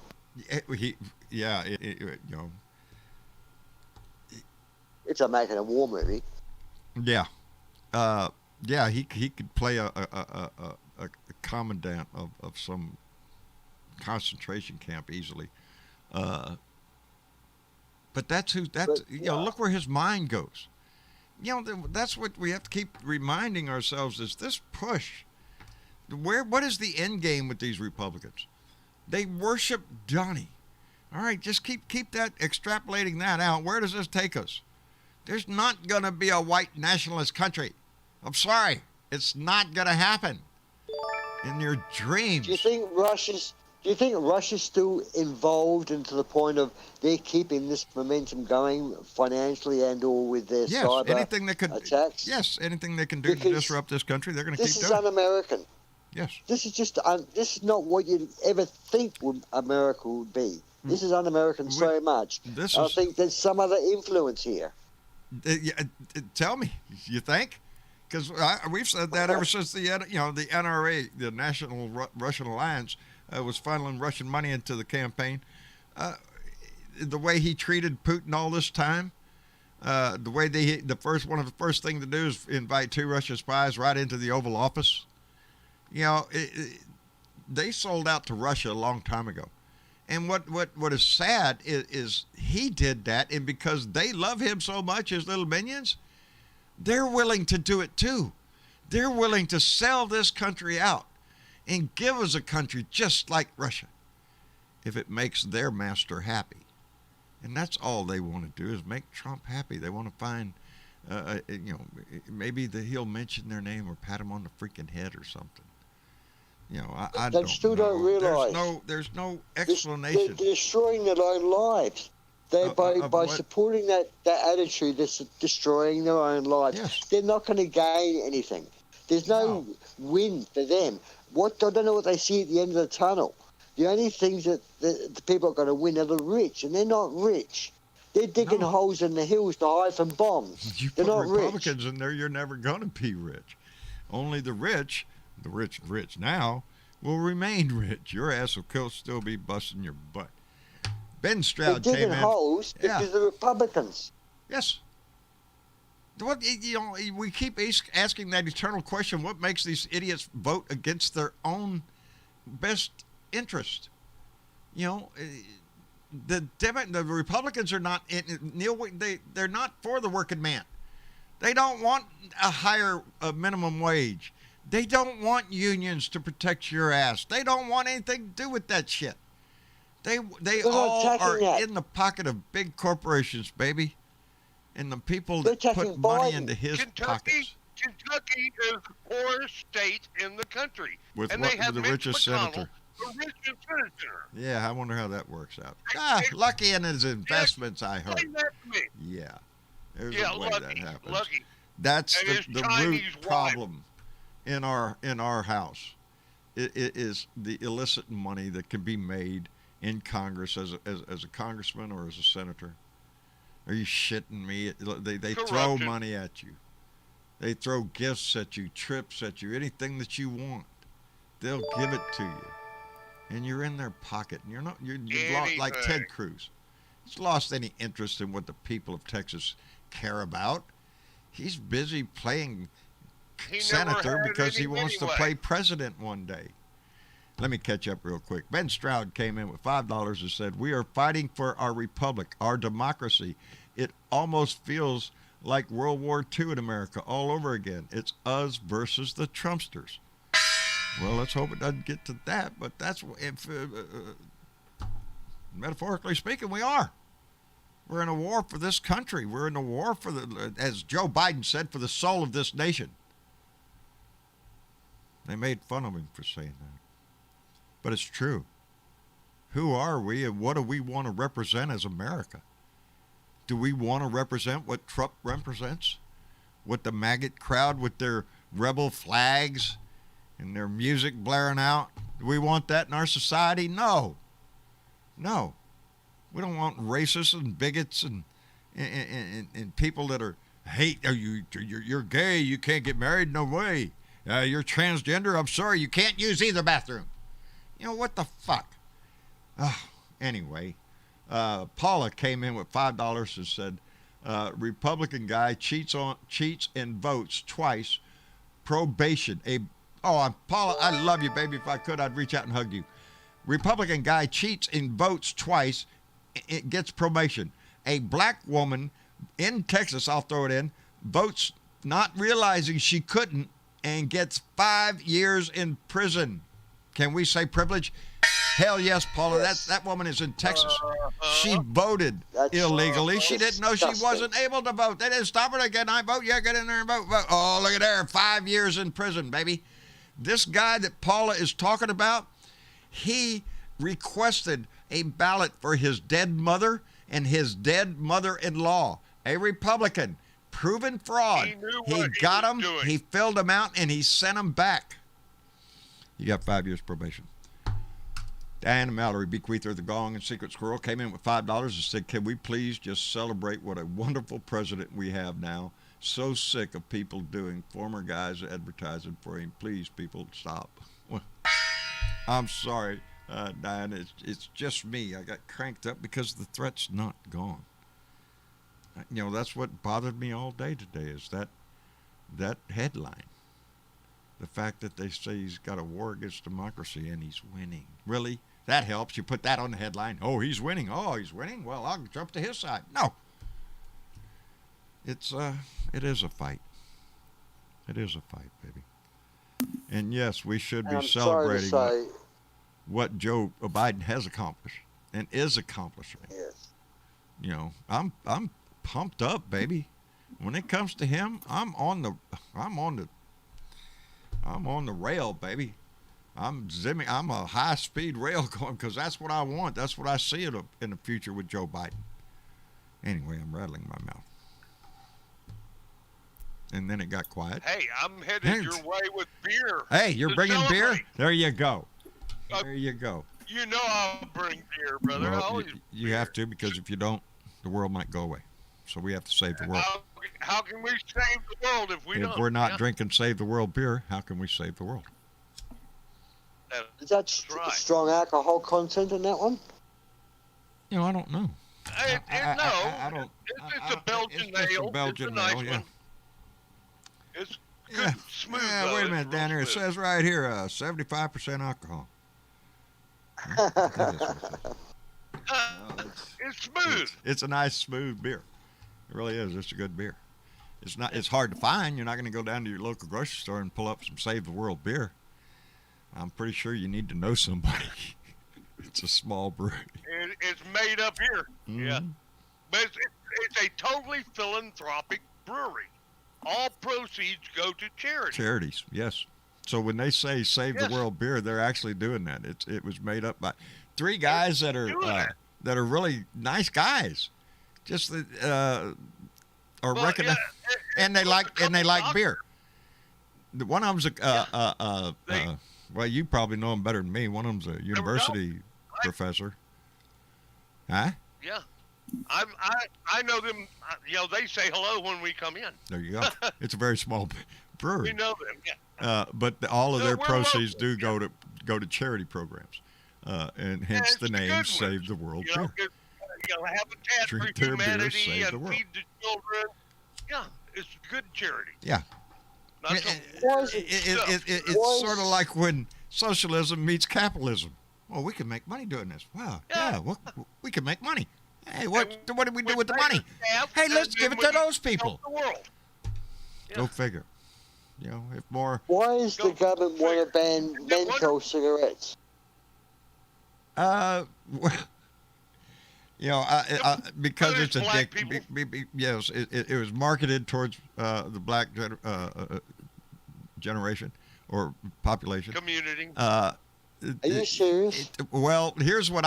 It's a making a war movie. Yeah. He could play a commandant of some concentration camp easily. But look where his mind goes. That's what we have to keep reminding ourselves is this push. What is the end game with these Republicans? They worship Donnie. All right, just keep that, extrapolating that out. Where does this take us? There's not going to be a white nationalist country. I'm sorry. It's not going to happen. In your dreams. Do you think Russia's still involved, and to the point of they're keeping this momentum going financially and or with their cyber anything that could attacks? Yes, anything they can do to Because disrupt this country, they're going to This keep is doing. un-American. Yes. This is just this is not what you'd ever think America would be. This is un-American so much. I think there's some other influence here. Tell me, you think? Because we've said that ever since the NRA, the National Russian Alliance, was funneling Russian money into the campaign. The way he treated Putin all this time, the way one of the first thing to do is invite 2 Russian spies right into the Oval Office. They sold out to Russia a long time ago. And what is sad is he did that, and because they love him so much, his little minions, they're willing to do it too. They're willing to sell this country out and give us a country just like Russia if it makes their master happy. And that's all they want to do is make Trump happy. They want to find, maybe he'll mention their name or pat him on the freaking head or something. I They don't still know. don't realise. There's no They're explanation. destroying their own lives. By what? supporting that attitude, they're destroying their own lives. Yes. They're not going to gain anything. There's no win for them. I don't know what they see at the end of the tunnel. The only things that the people are going to win are the rich, and they're not rich. They're digging holes in the hills to hide from bombs. You They're put not Republicans rich. in there, you're never going to be rich. Only the rich now, will remain rich. Your ass will still be busting your butt. Ben They're Stroud digging came in. holes because of the Republicans. Yes. We keep asking that eternal question: what makes these idiots vote against their own best interest? The Republicans are not they're not for the working man. They don't want a higher minimum wage. They don't want unions to protect your ass. They don't want anything to do with that shit. They all are in the pocket of big corporations, baby. And the people that put money into his pockets. Kentucky is the poorest state in the country. With and they have the Mitch richest McConnell, senator. the richest senator. Yeah, I wonder how that works out. Lucky in his investments, I heard. Explain that to me. Yeah. There's Yeah, a way lucky, that happens. lucky. That's And his the root Chinese wife. problem in our house. It is the illicit money that can be made in Congress as a congressman or as a senator. Are you shitting me? They throw Corruption. money at you. They throw gifts at you, trips at you, anything that you want. They'll give it to you, and you're in their pocket. And you've lost, like Ted Anything. Cruz. He's lost any interest in what the people of Texas care about. He's busy playing He senator never had because he any wants to anyway. play president one day. Let me catch up real quick. Ben Stroud came in with $5 and said, "We are fighting for our republic, our democracy. It almost feels like World War II in America all over again. It's us versus the Trumpsters." Well, let's hope it doesn't get to that, but that's if metaphorically speaking, we are. We're in a war for this country. We're in a war for the, as Joe Biden said, for the soul of this nation. They made fun of him for saying that. But it's true. Who are we and what do we want to represent as America? Do we want to represent what Trump represents? What the maggot crowd with their rebel flags and their music blaring out? Do we want that in our society? No. No. We don't want racists and bigots and people that are hate. Oh, you're gay. You can't get married. No way. You're transgender. I'm sorry. You can't use either bathroom. You know, what the fuck? Oh, anyway, Paula came in with $5 and said, Republican guy cheats and votes twice. Probation. Paula, I love you, baby. If I could, I'd reach out and hug you. Republican guy cheats and votes twice. It gets probation. A black woman in Texas, I'll throw it in, votes not realizing she couldn't and gets 5 years in prison. Can we say privilege? Hell yes, Paula. Yes. That woman is in Texas. She voted That's illegally. She didn't know she disgusting. wasn't able to vote. They didn't stop her. Again, I vote. Yeah, get in there and vote. Oh, look at there. 5 years in prison, baby. This guy that Paula is talking about, he requested a ballot for his dead mother and his dead mother-in-law, a Republican, proven fraud. He knew He what he got was them, doing. he filled them out, and he sent them back. You got 5 years probation. Diana Mallory, bequeather of the Gong and Secret Squirrel, came in with $5 and said, "Can we please just celebrate what a wonderful president we have now? So sick of people doing former guys advertising for him. Please, people, stop." Well, I'm sorry, Diana. It's just me. I got cranked up because the threat's not gone. You know, that's what bothered me all day today is that headline. The fact that they say he's got a war against democracy and he's winning. Really? That helps. You put that on the headline. Oh, he's winning. Oh, he's winning? Well, I'll jump to his side. No. It is a fight. It is a fight, baby. And yes, we should be I'm sorry to celebrating say, what Joe Biden has accomplished and is accomplishing. yes. You know, I'm pumped up, baby. When it comes to him, I'm on the rail, baby. I'm a high-speed rail going because that's what I want. That's what I see in the future with Joe Biden. Anyway, I'm rattling my mouth. And then it got quiet. Hey, I'm headed your way with beer. Hey, you're to bringing beer? celebrate. There you go. Uh, There you go. You know I'll bring beer, brother. Well, Always you have to because if you don't, the world might go away. So we have to save the world. How can we save the world if we don't? If we're not Yeah, drinking Save the World beer, how can we save the world? Is that That's right. strong alcohol content in that one? You know, I don't know. I don't. It's a Belgian it's just ale. a Belgian it's a nice ale, yeah. one. It's good, Yeah. smooth. Yeah, though. wait a It's minute, real down here. It smooth. says right here, 75% alcohol. That is what it says. No, It's smooth. it's a nice, smooth beer. It really is. It's a good beer. It's hard to find. You're not going to go down to your local grocery store and pull up some Save the World beer. I'm pretty sure you need to know somebody. It's a small brewery. It's made up here. Yeah. Mhm. But it's a totally philanthropic brewery. All proceeds go to charity. Charities, yes. So when they say Save Yes. the World beer, they're actually doing that. It was made up by three guys that are doing that. really nice guys. Just that are Well, recognized, yeah, and they it's like a couple beer. The one of them's well, you probably know him better than me. One of them's a university professor. Huh? Yeah. I know them. They say hello when we come in. There you go. It's a very small brewery. We know them. Yeah. But all of No, their we're proceeds local, do go to charity programs, and hence it's the the name good Save ones, the World You know, Beer. Habitat for Drink their beer, Humanity save the and world. feed the children. Yeah, it's good charity. Yeah. Not some It's Why sort of is- like when socialism meets capitalism. Well, we can make money doing this. Wow. Yeah, well, we can make money. Hey, what do we do with the money? Hey, let's give it to those people. The world. Go figure. You know, if more. Why is the government want to ban menthol cigarettes? Well, you know, because Whether it's it's black addictive. Yes, it was marketed towards the black generation or population. Community. Are you serious? Well, here's what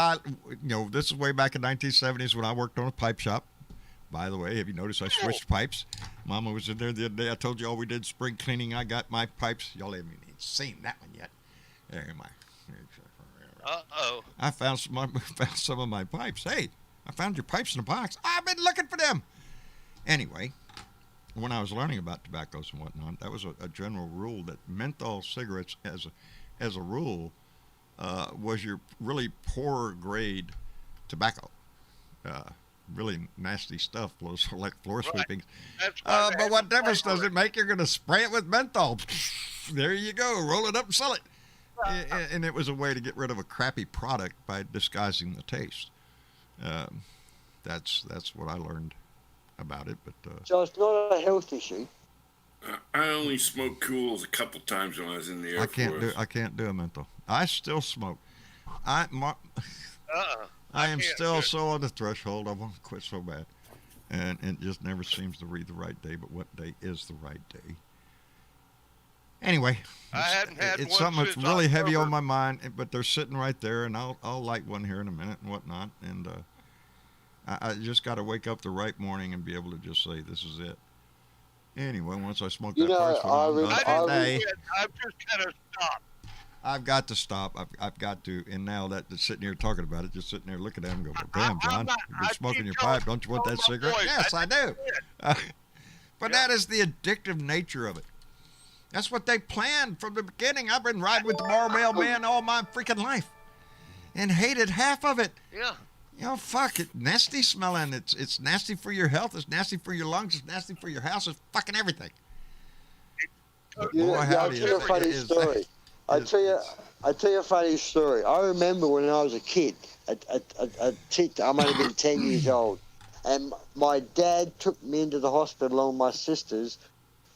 this is way back in 1970s when I worked on a pipe shop. By the way, have you noticed I switched pipes? Mama was in there the other day. I told you all we did spring cleaning. I got my pipes. Y'all haven't even seen that one yet. There am I. Uh-oh. I found some of my pipes. Hey, I found your pipes in a box. I've been looking for them. Anyway, when I was learning about tobaccos and whatnot, that was a general rule that menthol cigarettes, as a rule, was your really poor grade tobacco. Really nasty stuff, like floor sweeping. That's why they But have what to difference fight does for it make? You're going to spray it with menthol. There you go. Roll it up and sell it. And it was a way to get rid of a crappy product by disguising the taste. That's what I learned about it. But So it's not a health issue. I only smoked Cools a couple times when I was in the Air Force. I can't do a menthol. I still smoke. I am can't still do it. so on the threshold. I want to quit so bad, and it just never seems to be the right day. But what day is the right day? Anyway, I hadn't had it's one something that's since really heavy October. on my mind. But they're sitting right there, and I'll light one here in a minute and whatnot. And I just got to wake up the right morning and be able to just say this is it. Anyway, once I smoke You that know, first one, I'm done for the day. I've just kind of stopped. I've got to stop. I've got to. And now that sitting here talking about it, just sitting there looking at him and go, well, damn, John, you've been smoking your pipe. Don't you want that cigarette? Yes, I do. But that is the addictive nature of it. That's what they planned from the beginning. I've been riding with the Morrow Mailman all my freaking life and hated half of it. Yeah. You know, fuck it. Nasty smelling. It's nasty for your health. It's nasty for your lungs. It's nasty for your house. It's fucking everything. Yeah, I'll howdy, tell you a funny story. I'll tell you a funny story. I remember when I was a kid, I might have been 10 years old, and my dad took me into the hospital along with my sisters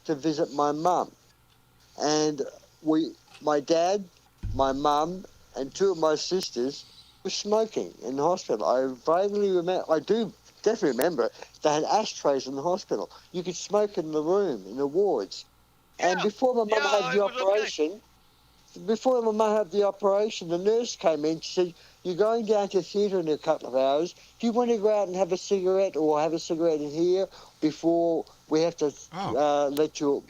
to visit my mum. And my dad, my mum, and two of my sisters were smoking in the hospital. I vaguely remember, I do definitely remember it. They had ashtrays in the hospital. You could smoke in the room, in the wards. And before my mum had the operation, the nurse came in. She said, "You're going down to the theatre in a couple of hours. Do you want to go out and have a cigarette or have a cigarette in here before we have to let you?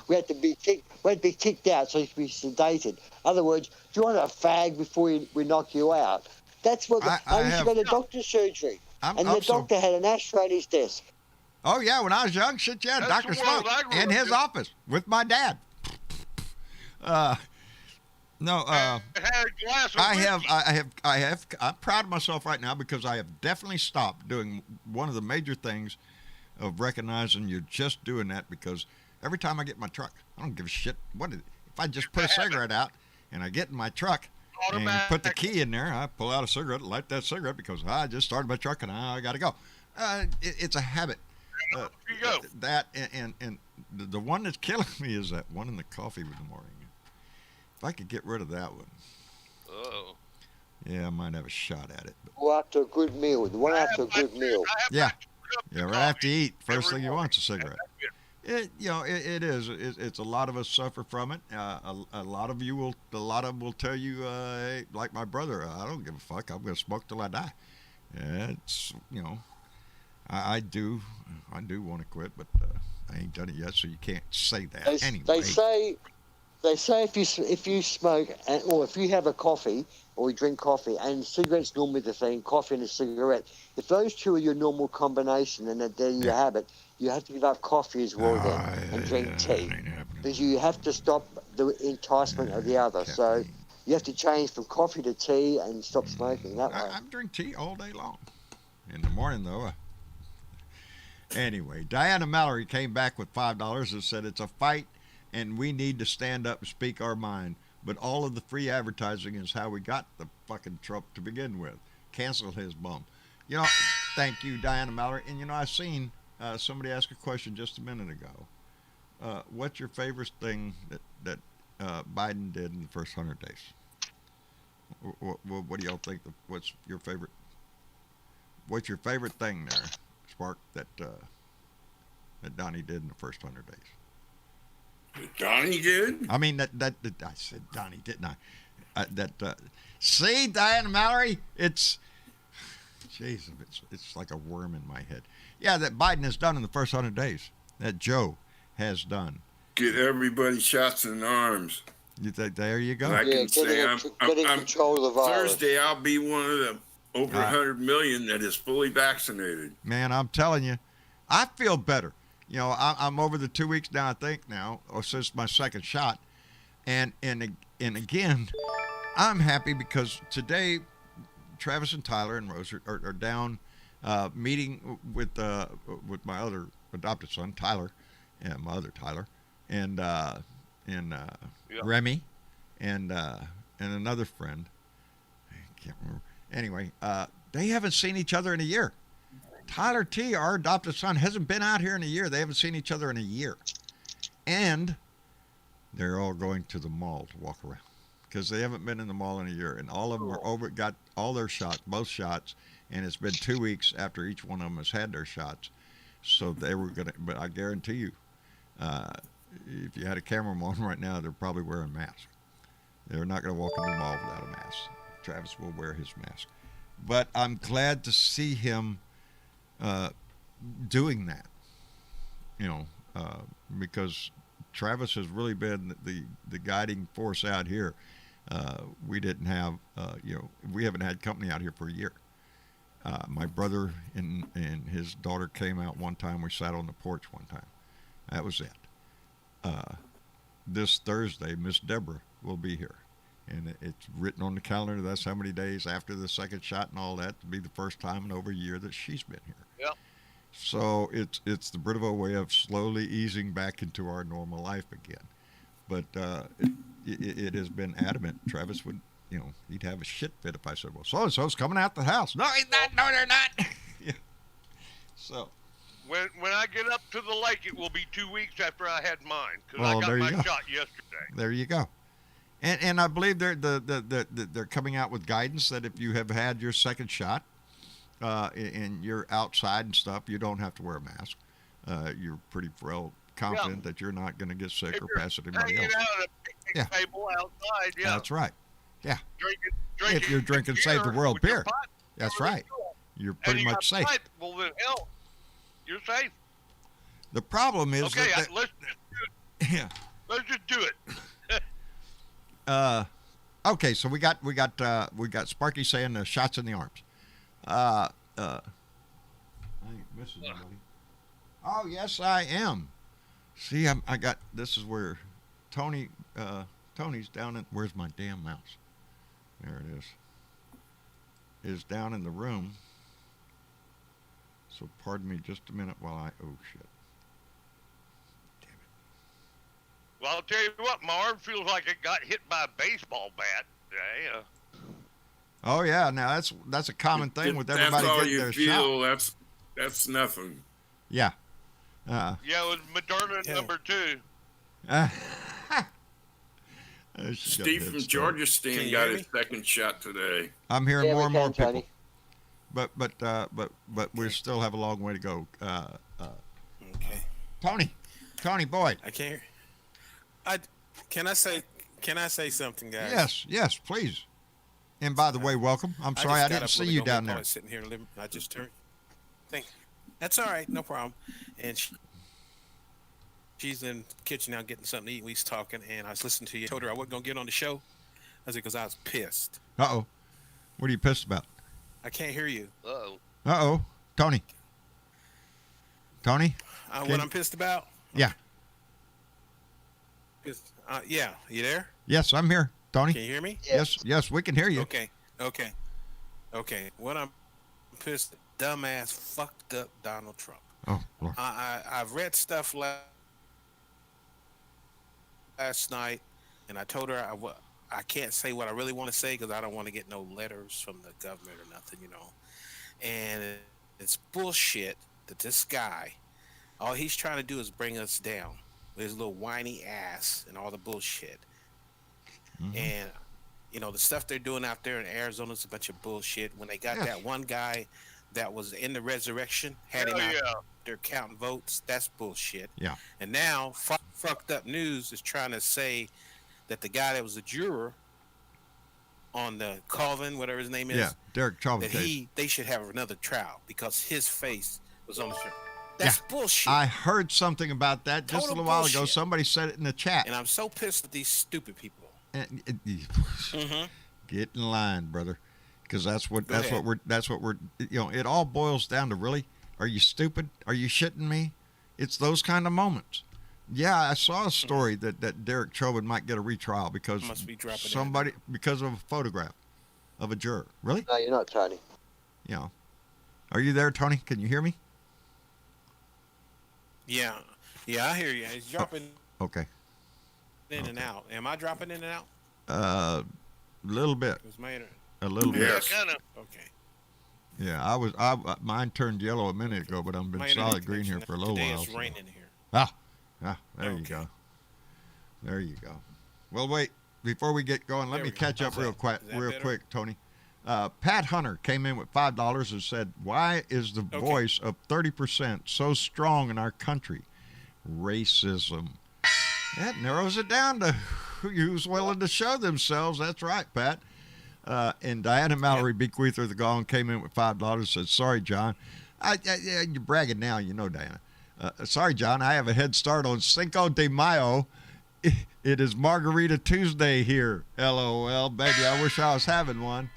We had to be kicked out, so you can be sedated. In other words, do you want a fag before we knock you out?" That's what I used to go to doctor's surgery, and the doctor had an ashtray on his desk. Oh yeah, when I was young, shit, yeah, That's Dr. the world Smoke I grew in up his in. office with my dad. No, Had a glass of whiskey. I'm proud of myself right now because I have definitely stopped doing one of the major things of recognizing you're just doing that because every time I get in my truck, I don't give a shit if I just put a cigarette out and I get in my truck and put the key in there, I pull out a cigarette, light that cigarette because I just started my truck and I got to go. It's a habit. You go. That and the one that's killing me is that one in the coffee in the morning. If I could get rid of that one, Oh. yeah, I might have a shot at it. But Or after a good meal, the one after a good meal. yeah, right after you eat, first thing you want is a cigarette. It is. It's a lot of us suffer from it. A lot of them will tell you, hey, like my brother, I don't give a fuck. I'm gonna smoke till I die. It's I do want to quit, but I ain't done it yet, so you can't say that. Anyway, They say if you smoke or if you have a coffee or you drink coffee, and cigarettes normally the thing, coffee and a cigarette, if those two are your normal combination and they're your habit, you have to give up coffee as well and drink tea because you have to stop the enticement of the other. So you have to change from coffee to tea and stop smoking that way. I drink tea all day long. In the morning, though. Anyway, Diana Mallory came back with $5 and said it's a fight and we need to stand up and speak our mind. But all of the free advertising is how we got the fucking Trump to begin with. Cancel his bum. You know, thank you, Diana Mallory. And, you know, I seen somebody ask a question just a minute ago. What's your favorite thing that Biden did in the first 100 days? What do y'all think? What's your favorite thing there, Spark, that Donnie did in the first 100 days? Donnie did? I mean, that I said Donnie, didn't I? See, Diana Mallory, it's like a worm in my head. Yeah, that Biden has done in the first 100 days. That Joe has done. Get everybody shots in the arms. You think, there you go. And I can say I'm control of the virus. Thursday I'll be one of the over 100 million that is fully vaccinated. Man, I'm telling you, I feel better. You know, I'm over the 2 weeks now, I think now, or since my second shot. And again, I'm happy because today Travis and Tyler and Rose are down meeting with my other adopted son, Tyler, and my other Tyler, and Remy, and another friend. I can't remember. Anyway, they haven't seen each other in a year. Tyler T, our adopted son, hasn't been out here in a year. They haven't seen each other in a year. And they're all going to the mall to walk around because they haven't been in the mall in a year. And all of them are over, got all their shots, both shots. And it's been 2 weeks after each one of them has had their shots. So they were going to, but I guarantee you, if you had a camera on right now, they're probably wearing masks. They're not going to walk into the mall without a mask. Travis will wear his mask. But I'm glad to see him doing that, you know, because Travis has really been the guiding force out here. We didn't have, we haven't had company out here for a year. My brother and his daughter came out one time. We sat on the porch one time. That was it. This Thursday, Miss Deborah will be here. And it's written on the calendar. That's how many days after the second shot and all that to be the first time in over a year that she's been here. Yep. So it's the Britivo way of slowly easing back into our normal life again. But it has been adamant. Travis would, he'd have a shit fit if I said, well, so-and-so's coming out the house. No, he's not. No, they're not. Yeah. So. When I get up to the lake, it will be 2 weeks after I had mine because Well, I got there you my go. shot yesterday. There you go. And I believe they're coming out with guidance that if you have had your second shot and you're outside and stuff, you don't have to wear a mask. You're pretty confident that you're not going to get sick If or you're pass it to anybody hanging else. out at a picnic table outside, yeah. That's right. Yeah. Drinking If you're drinking beer Save the World with your beer, pot, that's whatever right. you want. You're And pretty you much got safe. pipe, well then hell, you're safe. The problem is Okay, that let's just do it. okay, so we got Sparky saying the shots in the arms. I ain't missing anybody. Oh yes, I am. See, I got. This is where Tony's down in. Where's my damn mouse? There it is. Is down in the room. So pardon me just a minute while I. Oh shit. Well, I'll tell you what, my arm feels like it got hit by a baseball bat. Yeah. Oh yeah, now that's a common thing with everybody that's all getting you their feel, shot. That's nothing. Yeah. Yeah, it was Moderna number 2. Steve from Georgia Stan got his second shot today. I'm hearing more and more people, Tony. but we still have a long way to go. Okay. Tony Boyd. I can't hear. Can I say something, guys? Yes, please. And by the way, welcome. I'm sorry I didn't see you down there. Sitting here, I just turned. That's all right, no problem. And she's in the kitchen now getting something to eat. We was talking, and I was listening to you. I told her I wasn't gonna get on the show. I said because I was pissed. Uh-oh. What are you pissed about? I can't hear you. Uh-oh. Tony. What I'm pissed about? Yeah. Yeah. You there? Yes, I'm here. Tony. Can you hear me? Yes, we can hear you. Okay. What I'm pissed dumbass, fucked up Donald Trump. Oh, Lord. I've read stuff last night, and I told her I can't say what I really want to say because I don't want to get no letters from the government or nothing, And it's bullshit that this guy, all he's trying to do is bring us down with his little whiny ass and all the bullshit. Mm-hmm. And the stuff they're doing out there in Arizona is a bunch of bullshit. When they got that one guy that was in the resurrection, had him out there counting votes, that's bullshit. Yeah. And now fucked up news is trying to say that the guy that was a juror on the Colvin, whatever his name is, Derek Chauvin that case. they should have another trial because his face was on the show. That's bullshit. I heard something about that just a little while ago. Somebody said it in the chat. And I'm so pissed at these stupid people. Get in line, brother, because that's what we're. It all boils down to, really, are you stupid? Are you shitting me? It's those kind of moments. Yeah, I saw a story that Derek Chauvin might get a retrial because because of a photograph of a juror. Really? No, you're not, Tony. Yeah. Are you there, Tony? Can you hear me? Yeah, I hear you. He's dropping okay. in and out. Am I dropping in and out? A little bit. A little bit. Yes. Kind of. Okay. Yeah, mine turned yellow a minute ago, but I've been solid green here for a little while. Today it's raining here. There you go. There you go. Well, wait. Before we get going, let me catch up real quick, Tony. Pat Hunter came in with $5 and said, "Why is the voice of 30% so strong in our country? Racism." That narrows it down to who's willing to show themselves. That's right, Pat. And Diana Mallory Bequeather the Gong came in with $5 and said, "Sorry, John. You're bragging now, Diana. Sorry, John, I have a head start on Cinco de Mayo. It is Margarita Tuesday here. LOL, baby. I wish I was having one."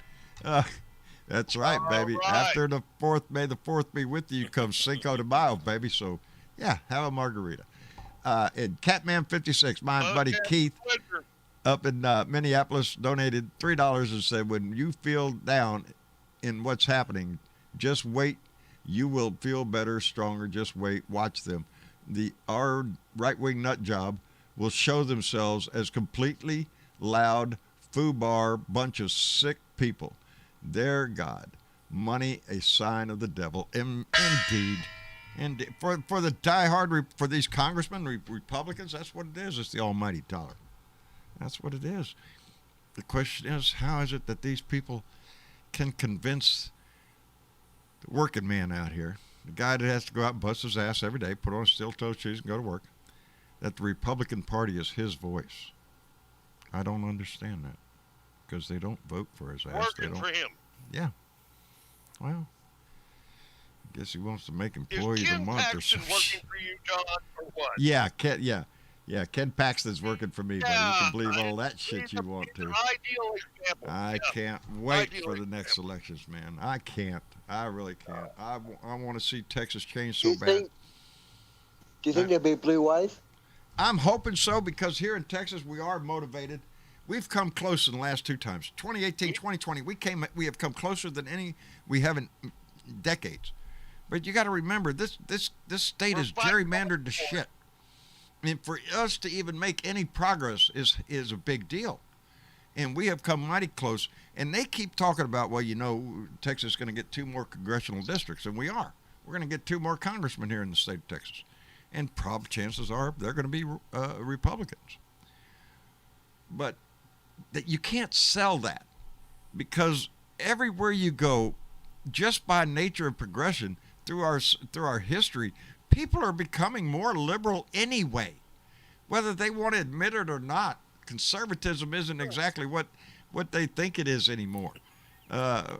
That's right, baby. Right. After the 4th, may the 4th be with you, comes Cinco de Mayo, baby. So, yeah, have a margarita. And Catman56, my buddy Keith, up in Minneapolis, donated $3 and said, "When you feel down in what's happening, just wait. You will feel better, stronger. Just wait. Watch them. Our right-wing nut job will show themselves as completely loud, foobar bunch of sick people. Their God. Money, a sign of the devil." Indeed. And for the diehard, for these congressmen, Republicans, that's what it is. It's the almighty dollar. That's what it is. The question is, how is it that these people can convince the working man out here, the guy that has to go out and bust his ass every day, put on steel-toe shoes and go to work, that the Republican Party is his voice? I don't understand that, because they don't vote for his ass. Working for him. Yeah. Well, I guess he wants to make employees a month or Paxton something. working for you, John, or what? Yeah, Ken Paxton's working for me, buddy. You can believe all that shit He's you a- want he's to. an ideal example. I Yeah. can't wait Ideal for the next example. elections, man. I can't. I really can't. I want to see Texas change Do so you bad. think there'll be a blue wave? I'm hoping so, because here in Texas we are motivated. We've come close in the last two times. 2018, 2020, we have come closer than any we have in decades. But you got to remember, this state is gerrymandered to shit. I mean, for us to even make any progress is a big deal. And we have come mighty close. And they keep talking about, well, Texas is going to get 2 more congressional districts, and we are. We're going to get 2 more congressmen here in the state of Texas. And chances are they're going to be Republicans. But that you can't sell that, because everywhere you go, just by nature of progression through our history, people are becoming more liberal anyway, whether they want to admit it or not. Conservatism isn't exactly what they think it is anymore. An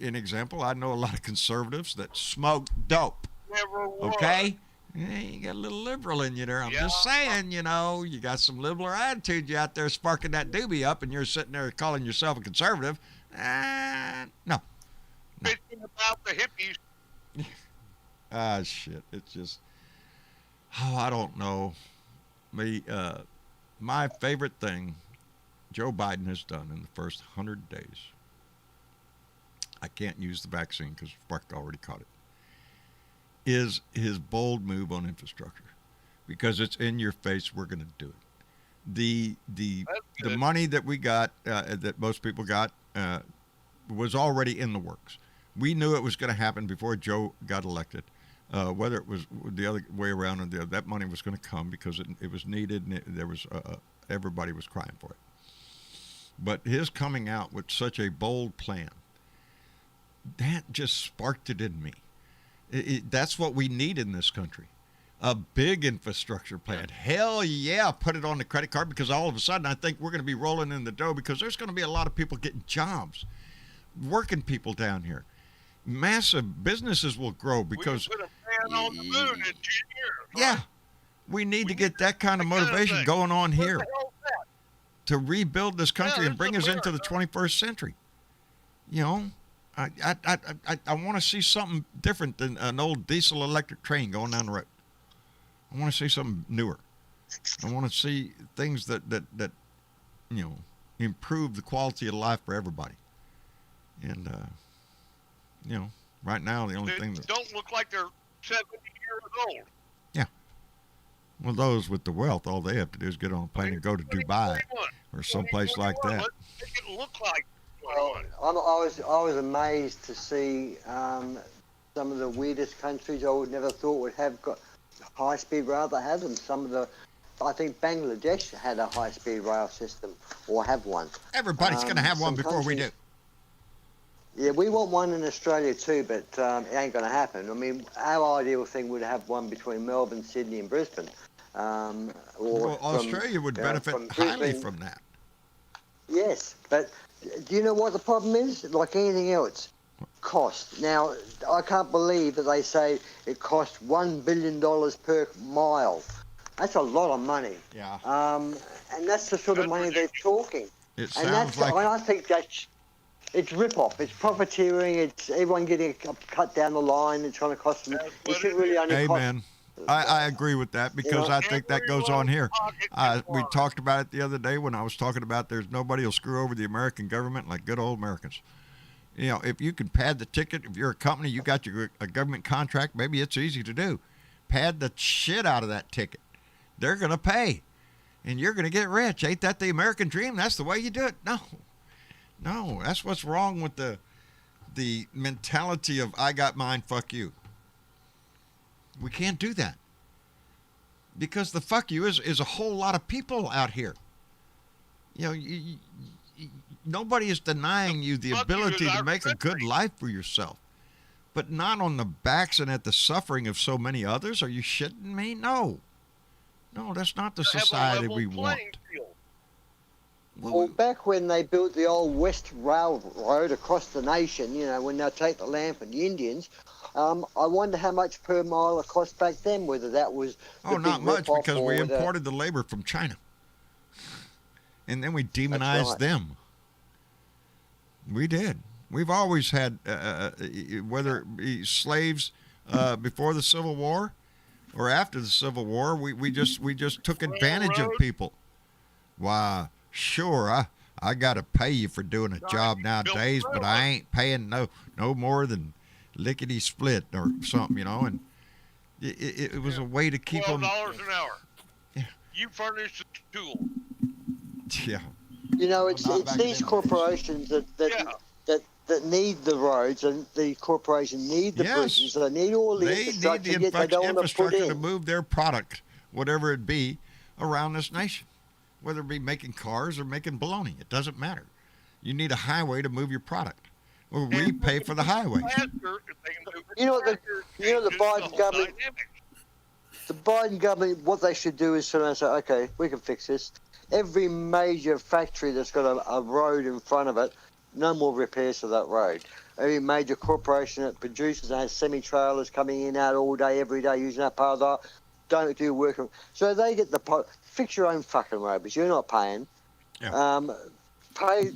example, I know a lot of conservatives that smoke dope. Never was. Okay? Yeah, you got a little liberal in you there. I'm just saying, you got some liberal attitude. You out there sparking that doobie up, and you're sitting there calling yourself a conservative. No. Bitching about the hippies. Shit. It's just, I don't know. My favorite thing Joe Biden has done in the first 100 days I can't use the vaccine because Spark already caught it, is his bold move on infrastructure. Because it's in your face, we're going to do it. The money that we got, that most people got, was already in the works. We knew it was going to happen before Joe got elected. Whether it was the other way around or the other, that money was going to come because it was needed, and there was everybody was crying for it. But his coming out with such a bold plan, that just sparked it in me. That's what we need in this country. A big infrastructure plan. Hell yeah, put it on the credit card, because all of a sudden I think we're going to be rolling in the dough, because there's going to be a lot of people getting jobs, working people down here. Massive businesses will grow because we can put a man on the moon in 10 years. yeah, Right? we need to get that kind of motivation going on here What the hell is that? to rebuild this country and it's bring us into the America. 21st century. You know, I want to see something different than an old diesel electric train going down the road. I want to see something newer. I want to see things that you know, improve the quality of life for everybody. And you know, right now the only They thing that, don't look like they're 70 years old. well, those with the wealth, all they have to do is get on a plane and go to Dubai or someplace like that. Let's make it look like Well, 21. I was amazed to see some of the weirdest countries I would never thought would have got high-speed rail. They have them. I think Bangladesh had a high-speed rail system, or have one. Everybody's going to have one some before we do. countries- Yeah, we want one in Australia too, but it ain't going to happen. I mean, our ideal thing would have one between Melbourne, Sydney, and Brisbane. Or Well, from, Australia would benefit from highly Brisbane. from that. Yes, but do you know what the problem is? Like anything else, cost. Now, I can't believe that they say it costs $1 billion per mile. That's a lot of money. Yeah. And that's the sort of That's money they're talking. It And sounds that's, like I think that's, it's rip-off. It's profiteering. It's everyone getting a cut down the line. It's going to cost them. That's It what should it really is. only cost. amen. I agree with that, because know, I think that goes on here. Every We little talked about it the other day when I was talking about there's nobody will screw over the American government like good old Americans. You know, if you can pad the ticket, if you're a company, you got a government contract, maybe it's easy to do. Pad the shit out of that ticket. They're going to pay, and you're going to get rich. Ain't that the American dream? That's the way you do it. No, that's what's wrong with the mentality of I got mine, fuck you. We can't do that, because the fuck you is a whole lot of people out here. You know, nobody is denying you the fuck you ability is to our make a good country. life for yourself, but not on the backs and at the suffering of so many others. Are you shitting me? No, that's not the have a society level we want. playing field. Well, back when they built the old West Railroad across the nation, you know, when they take the land from the Indians, I wonder how much per mile it cost back then, whether that was the Oh, not big much, rip-off because or we whether- imported the labor from China, and then we demonized right. them. We did. We've always had, whether it be slaves before the Civil War or after the Civil War, we just took advantage of Railroad. people. Why, sure, I got to pay you for doing a job nowadays, but I ain't paying no more than lickety split or something, you know. And it was a way to keep them. $12 an hour. Yeah. You furnish the tool. Yeah. You know, it's Well, not back these then. corporations that need the roads, and the corporation need the Yes. bridges. They need all the They need infrastructure, the yet they don't want to put infrastructure to in. move their product, whatever it be, around this nation. Whether it be making cars or making bologna, it doesn't matter. You need a highway to move your product. Well, we And pay for the highways. faster if they can move it You know what the- faster, you know the changes Biden whole government- dynamic. The Biden government, what they should do is sort of say, okay, we can fix this. Every major factory that's got a road in front of it, no more repairs to that road. Every major corporation that produces and has semi-trailers coming in and out all day, every day using that part of that, don't do work. So they get fix your own fucking road, because you're not paying. Yeah.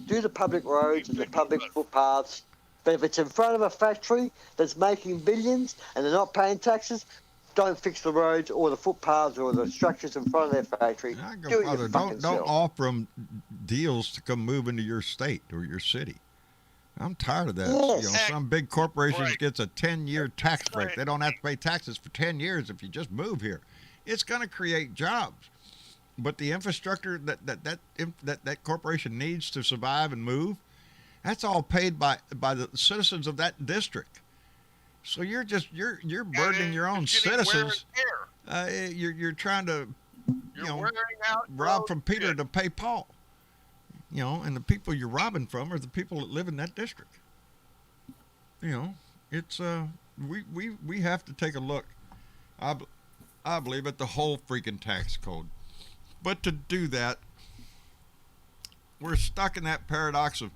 Do the public roads and the public footpaths. But if it's in front of a factory that's making billions and they're not paying taxes, don't fix the roads or the footpaths or the structures in front of their factory. I Do go it further. your fucking Don't self. offer them deals to come move into your state or your city. I'm tired of that. Yes. Some big corporations Right. gets a 10-year tax break. Right. They don't have to pay taxes for 10 years if you just move here. It's going to create jobs. But the infrastructure that corporation needs to survive and move, that's all paid by the citizens of that district. So you're burdening your own It's getting wear and citizens. tear. You're trying to You're wearing out. your rob own from Peter shit. to pay Paul. And the people you're robbing from are the people that live in that district. It's we have to take a look. I believe at the whole freaking tax code. But to do that, we're stuck in that paradox of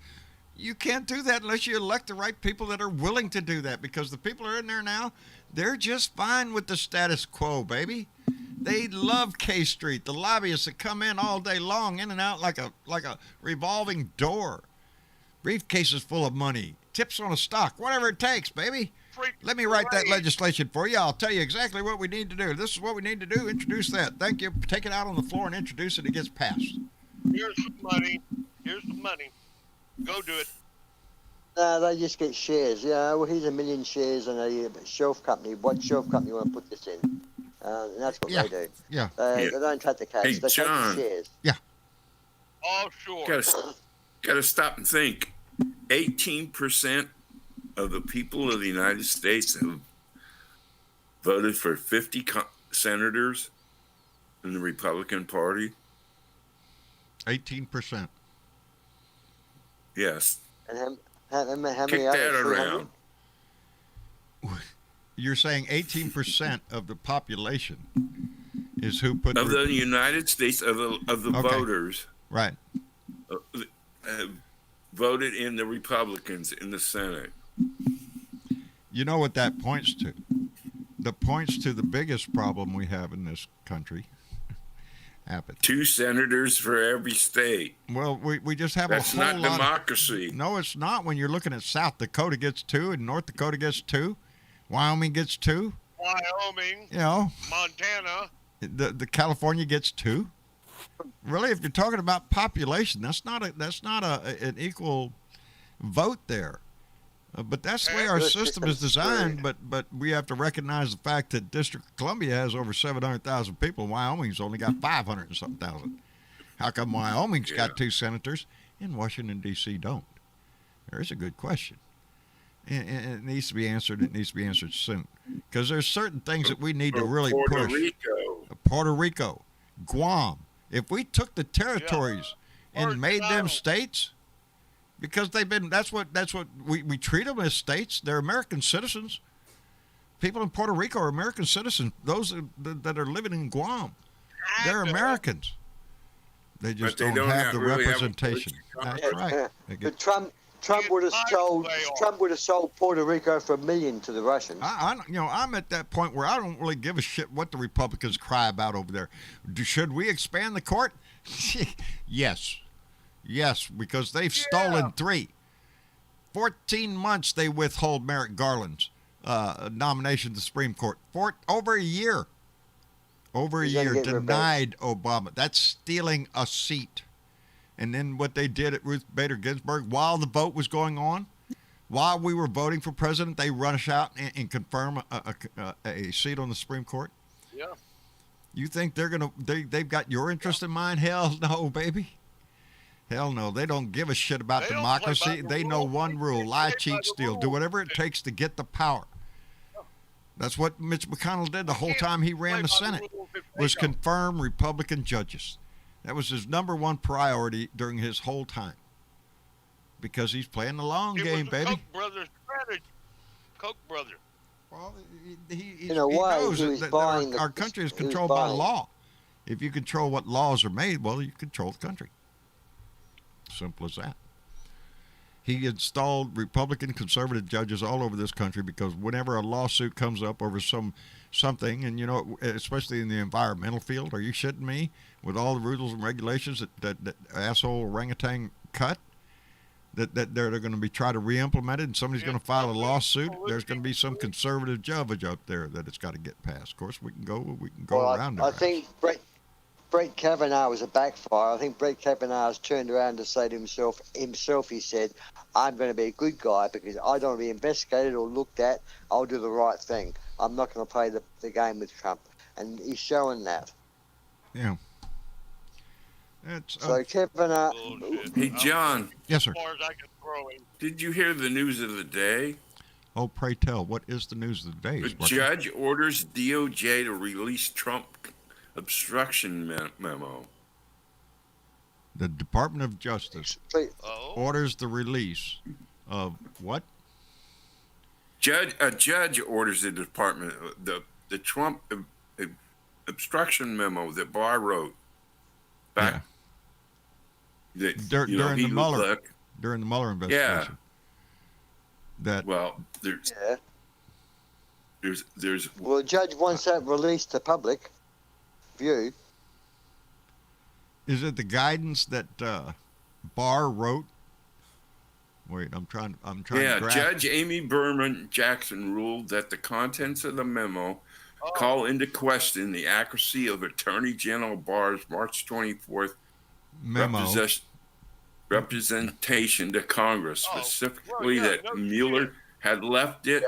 you can't do that unless you elect the right people that are willing to do that, because the people that are in there now, they're just fine with the status quo, baby. They love K Street, the lobbyists that come in all day long, in and out like a revolving door. Briefcases full of money, tips on a stock, whatever it takes, baby. Let me write that legislation for you. I'll tell you exactly what we need to do. This is what we need to do. Introduce that. Thank you. Take it out on the floor and introduce it. It gets passed. Here's some money. Here's the money. Go do it. No, they just get shares. Yeah, well, here's 1 million shares in a shelf company. What shelf company you want to put this in? And that's what Yeah. they do. Yeah. They don't take the cash. Hey, they take John. the shares. Oh, sure. Gotta stop and think. 18% of the people of the United States have voted for 50 senators in the Republican Party. 18%. Yes. And how many Kick others? that 300? around. You're saying 18% of the population is who put Of the United States, of the Okay. voters, right. have voted in the Republicans in the Senate. You know what that points to? That points to the biggest problem we have in this country. Apathy. 2 senators for every state. Well, we just have That's a whole not lot democracy. No, it's not. When you're looking at South Dakota gets 2 and North Dakota gets 2, Wyoming gets 2. Wyoming, Montana. The California gets 2. Really, if you're talking about population, that's not an equal vote there. But that's the way our system is designed. But we have to recognize the fact that District of Columbia has over 700,000 people. Wyoming's only got 500 and something thousand. How come Wyoming's got 2 senators and Washington D.C. don't? There's a good question. And it needs to be answered. It needs to be answered soon, because there's certain things that we need to really Puerto push. Rico. Puerto Rico, Guam. If we took the territories and Or made them Donald. states, because that's what we treat them as states. They're American citizens. People in Puerto Rico are American citizens. Those that are living in Guam, they're Americans. They just But they don't have the really have a representation. political That's right. They get- But Trump would have sold Puerto Rico for $1 million to the Russians. I'm at that point where I don't really give a shit what the Republicans cry about over there. Should we expand the court? Yes, because they've stolen 3. 14 months they withhold Merrick Garland's nomination to the Supreme Court. Over a year. Over a He's gonna year, get denied Obama. That's stealing a seat. And then what they did at Ruth Bader Ginsburg, while the vote was going on, while we were voting for president, they rush out and confirm a seat on the Supreme Court. Yeah. You think they've got your interest in mind? Hell no, baby. Hell no. They don't give a shit about They don't democracy. play by the They know rules. one They rule: play lie, by cheat, the steal. Do rules. whatever it takes to get the power. That's what Mitch McConnell did the whole time he ran the Senate, was confirm Republican judges. That was his number one priority during his whole time, because he's playing the long game, It was the baby. Koch brothers' strategy. Koch brother. Well, he In a way, knows he was that buying our the- country is he was controlled by buying. law. If you control what laws are made, well, you control the country. Simple as that. He installed Republican conservative judges all over this country, because whenever a lawsuit comes up over something, and especially in the environmental field, are you shitting me? With all the rules and regulations that asshole orangutan cut, that they're going to be trying to re-implement it, and somebody's going to file a lawsuit, there's going to be some conservative judge up there that it's got to get passed. Of course, we can go Well, around I it. think Brett Kavanaugh was a backfire. I think Brett Kavanaugh has turned around to say to himself, he said, I'm going to be a good guy because I don't want to be investigated or looked at. I'll do the right thing. I'm not going to play the game with Trump. And he's showing that. Yeah. That's So Kavanaugh... Bullshit. Hey, John, yes, sir. As far as I can throw him. did you hear the news of the day? Oh, pray tell, what is the news of the day? A Sparky? judge orders DOJ to release Trump obstruction memo. The Department of Justice Oh. orders the release of what? A judge orders the department the Trump obstruction memo that Barr wrote back. Yeah. That, During he the Mueller looked- during the Mueller investigation. That Well, Yeah. there's Well, the judge wants that released to public view. is it the guidance that Barr wrote? Wait, I'm trying to grab. Judge Amy Berman Jackson ruled that the contents of the memo call into question the accuracy of Attorney General Barr's March 24th memo. representation to Congress, Oh, specifically well, yeah, that no Mueller shit. had left it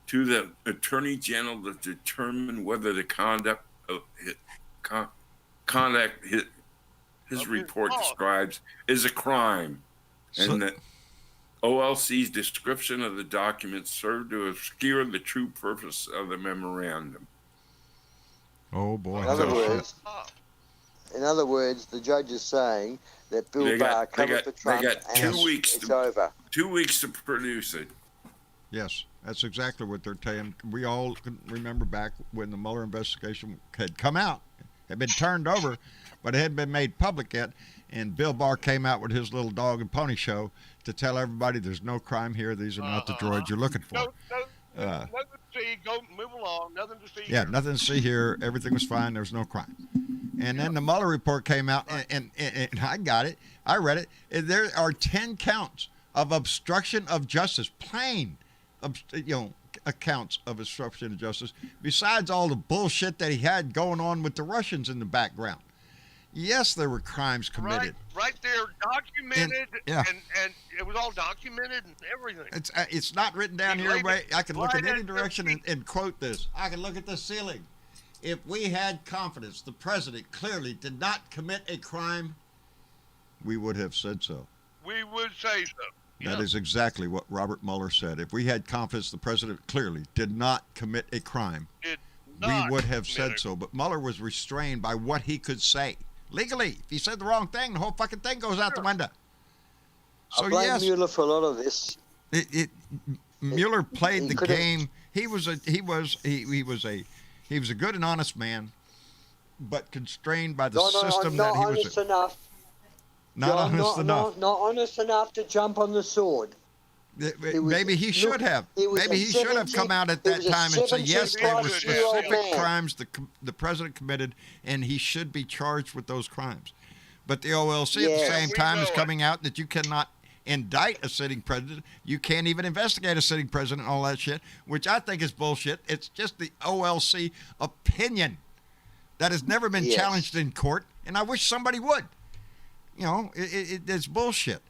to the Attorney General to determine whether the conduct his Of report his describes is a crime, So- and that OLC's description of the document served to obscure the true purpose of the memorandum. Oh boy. In other So- words, the judge is saying that Bill They Barr got- covered for Trump they got and 2 weeks it's to- over. 2 weeks to produce it. Yes, that's exactly what they're saying. We all can remember back when the Mueller investigation had come out, had been turned over, but it hadn't been made public yet. And Bill Barr came out with his little dog and pony show to tell everybody there's no crime here. These are not the droids you're looking for. No, Uh, nothing to see. Go move along. Nothing to see. Yeah, nothing to see here. Everything was fine. There was no crime. And then the Mueller report came out, and I got it. I read it. And there are 10 counts of obstruction of justice, plain, accounts of obstruction of justice, besides all the bullshit that he had going on with the Russians in the background. Yes, there were crimes committed. Right there, documented, yeah. and it was all documented and everything. It's not written down He here. laid it I can look in right any at their direction feet. and quote this. I can look at the ceiling. If we had confidence the president clearly did not commit a crime, we would have said so. We would say so. That Yeah. is exactly what Robert Mueller said. If we had confidence the president clearly did not commit a crime, Did we not would have commit said a- so. But Mueller was restrained by what he could say. Legally, if he said the wrong thing, the whole fucking thing goes out the window. So I blame yes, Mueller for a lot of this. Mueller played he the could've- game. He was a good and honest man, but constrained by the system not that he honest was enough. not John, honest enough. Not honest enough to jump on the sword. Maybe he should have. Maybe he should have come out at that time and say, yes, there were 17-year-old specific man. crimes the president committed, and he should be charged with those crimes. But the OLC at the Yes. same We time is know it. coming out that you cannot indict a sitting president. You can't even investigate a sitting president and all that shit, which I think is bullshit. It's just the OLC opinion that has never been Yes. challenged in court, and I wish somebody would. It's bullshit.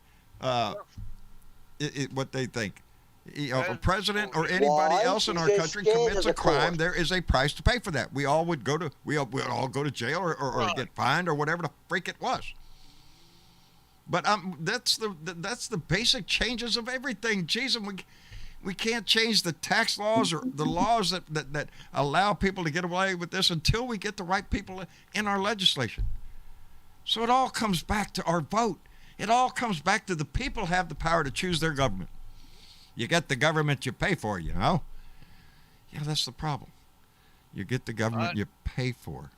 What they think. A president or anybody Why? else in our They're country scared of commits a the court. crime, there is a price to pay for that. We all would we'll all go to jail or get fined or whatever the freak it was. But that's the basic changes of everything. Jesus, we can't change the tax laws or the laws that allow people to get away with this until we get the right people in our legislation. So it all comes back to our vote. It all comes back to the people have the power to choose their government. You get the government you pay for, Yeah, that's the problem. You get the government you pay for.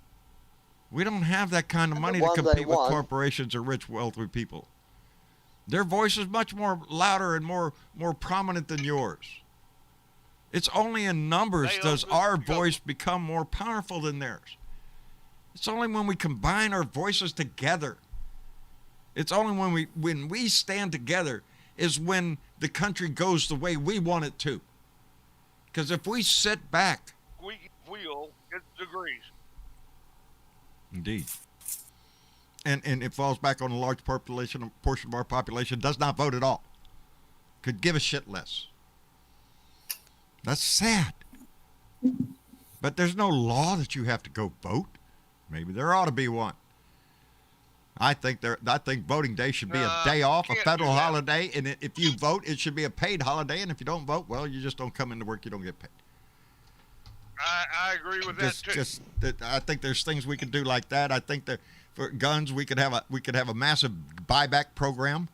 We don't have that kind of And money the to one they compete with want. corporations or rich, wealthy people. Their voice is much more louder and more prominent than yours. It's only in numbers They does own the our government. voice become more powerful than theirs. It's only when we combine our voices together. It's only when we stand together is when the country goes the way we want it to. Because if we sit back, Squeaky wheel gets degrees. indeed, and it falls back on a large portion of our population does not vote at all. Could give a shit less. That's sad. But there's no law that you have to go vote. Maybe there ought to be one. I think voting day should be a day off, a federal holiday, and if you vote, it should be a paid holiday. And if you don't vote, well, you just don't come into work. You don't get paid. I agree with that too. I think there's things we could do like that. I think that for guns, we could have a massive buyback program.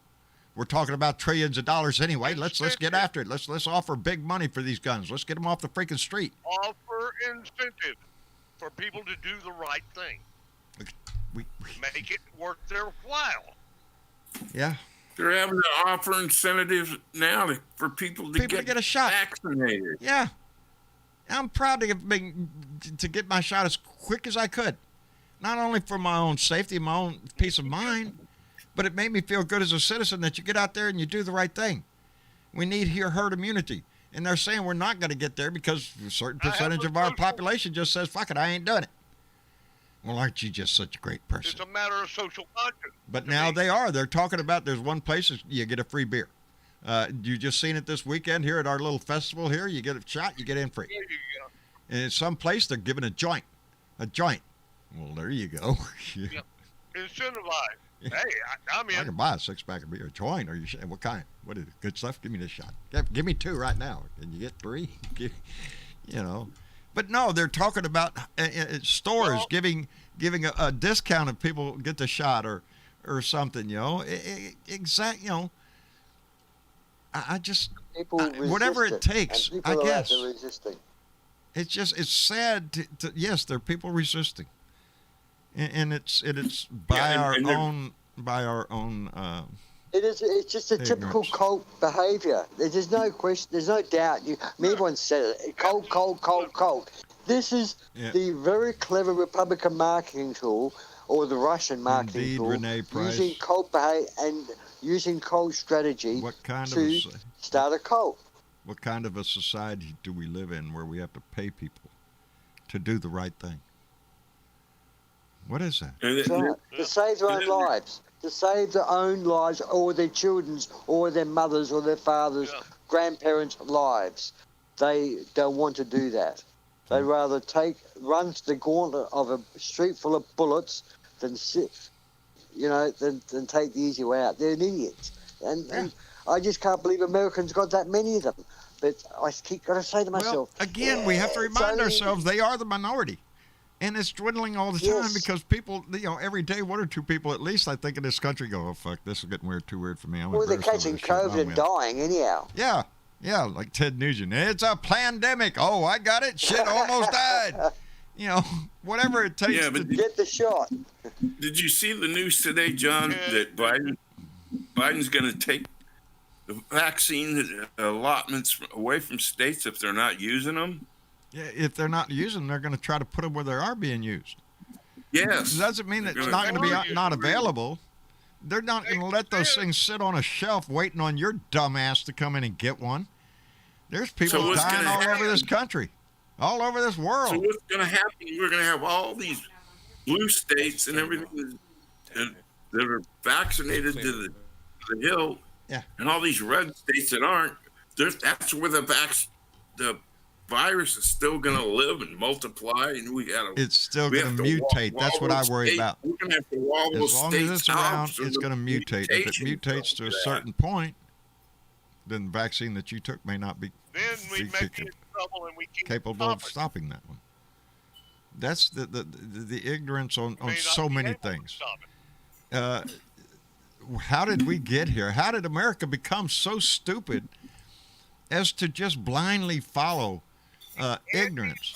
We're talking about trillions of dollars anyway. Let's get after it. Let's offer big money for these guns. Let's get them off the freaking street. Offer incentive for people to do the right thing. Make it worth their while. Yeah. They're having to offer incentives now for people to get a shot. Vaccinated. Yeah. I'm proud to get my shot as quick as I could. Not only for my own safety, my own peace of mind, but it made me feel good as a citizen that you get out there and you do the right thing. We need herd immunity. And they're saying we're not going to get there because a certain percentage of our population just says, fuck it, I ain't doing it. Well, aren't you just such a great person? It's a matter of social conscience. But now they are. They're talking about there's one place you get a free beer. You just seen it this weekend here at our little festival here. You get a shot, you get in free. There you go. And in some place, they're giving a joint. A joint. Well, there you go. Yep. Incentivized. Hey, I'm I in. can buy a 6-pack of beer. A joint? Are you? What kind? What is it? Good stuff? Give me this shot. Give me 2 right now. Can you get 3? But no, they're talking about stores giving a discount if people get the shot or something. Exact. I just whatever it takes. I guess it's sad. Yes, there are people resisting, and it's by our own. It's just a typical cult behaviour. There's no question. There's no doubt. Everyone said it. Cult. This is the very clever Republican marketing tool, or the Russian marketing tool, Renee Price. using cult behaviour and using cult strategy to start a cult. What kind of a society do we live in where we have to pay people to do the right thing? What is that? To save their own lives. To save their own lives, or their children's, or their mothers, or their fathers, grandparents' lives. They don't want to do that. They'd rather run the gauntlet of a street full of bullets than take the easy way out. They're idiots. And I just can't believe Americans got that many of them. But I keep got to say to myself... Well, again, we have to remind ourselves they are the minority. And it's dwindling all the time because people, every day, 1 or 2 people at least, I think, in this country go, oh, fuck, this is getting too weird for me. Well, they're catching COVID and dying anyhow. Yeah, like Ted Nugent. It's a pandemic. Oh, I got it. Shit, almost died. Whatever it takes to get the shot. Did you see the news today, John, that Biden's going to take the vaccine allotments away from states if they're not using them? Yeah, if they're not using them, they're going to try to put them where they are being used. Yes. It doesn't mean that it's not going to be not available. They're not going to let those things sit on a shelf waiting on your dumb ass to come in and get one. There's people dying all over this country, all over this world. So what's going to happen? We're going to have all these blue states and everything that are vaccinated to the hill, and all these red states that aren't. That's where the virus is still going to live and multiply, and it's still going to mutate. That's what I worry about. We're going to have to wall those as long as it's around, it's going to mutate. If it mutates to a certain point, then the vaccine that you took may not be capable of stopping that one. That's the ignorance on so many things. How did we get here? How did America become so stupid as to just blindly follow ignorance?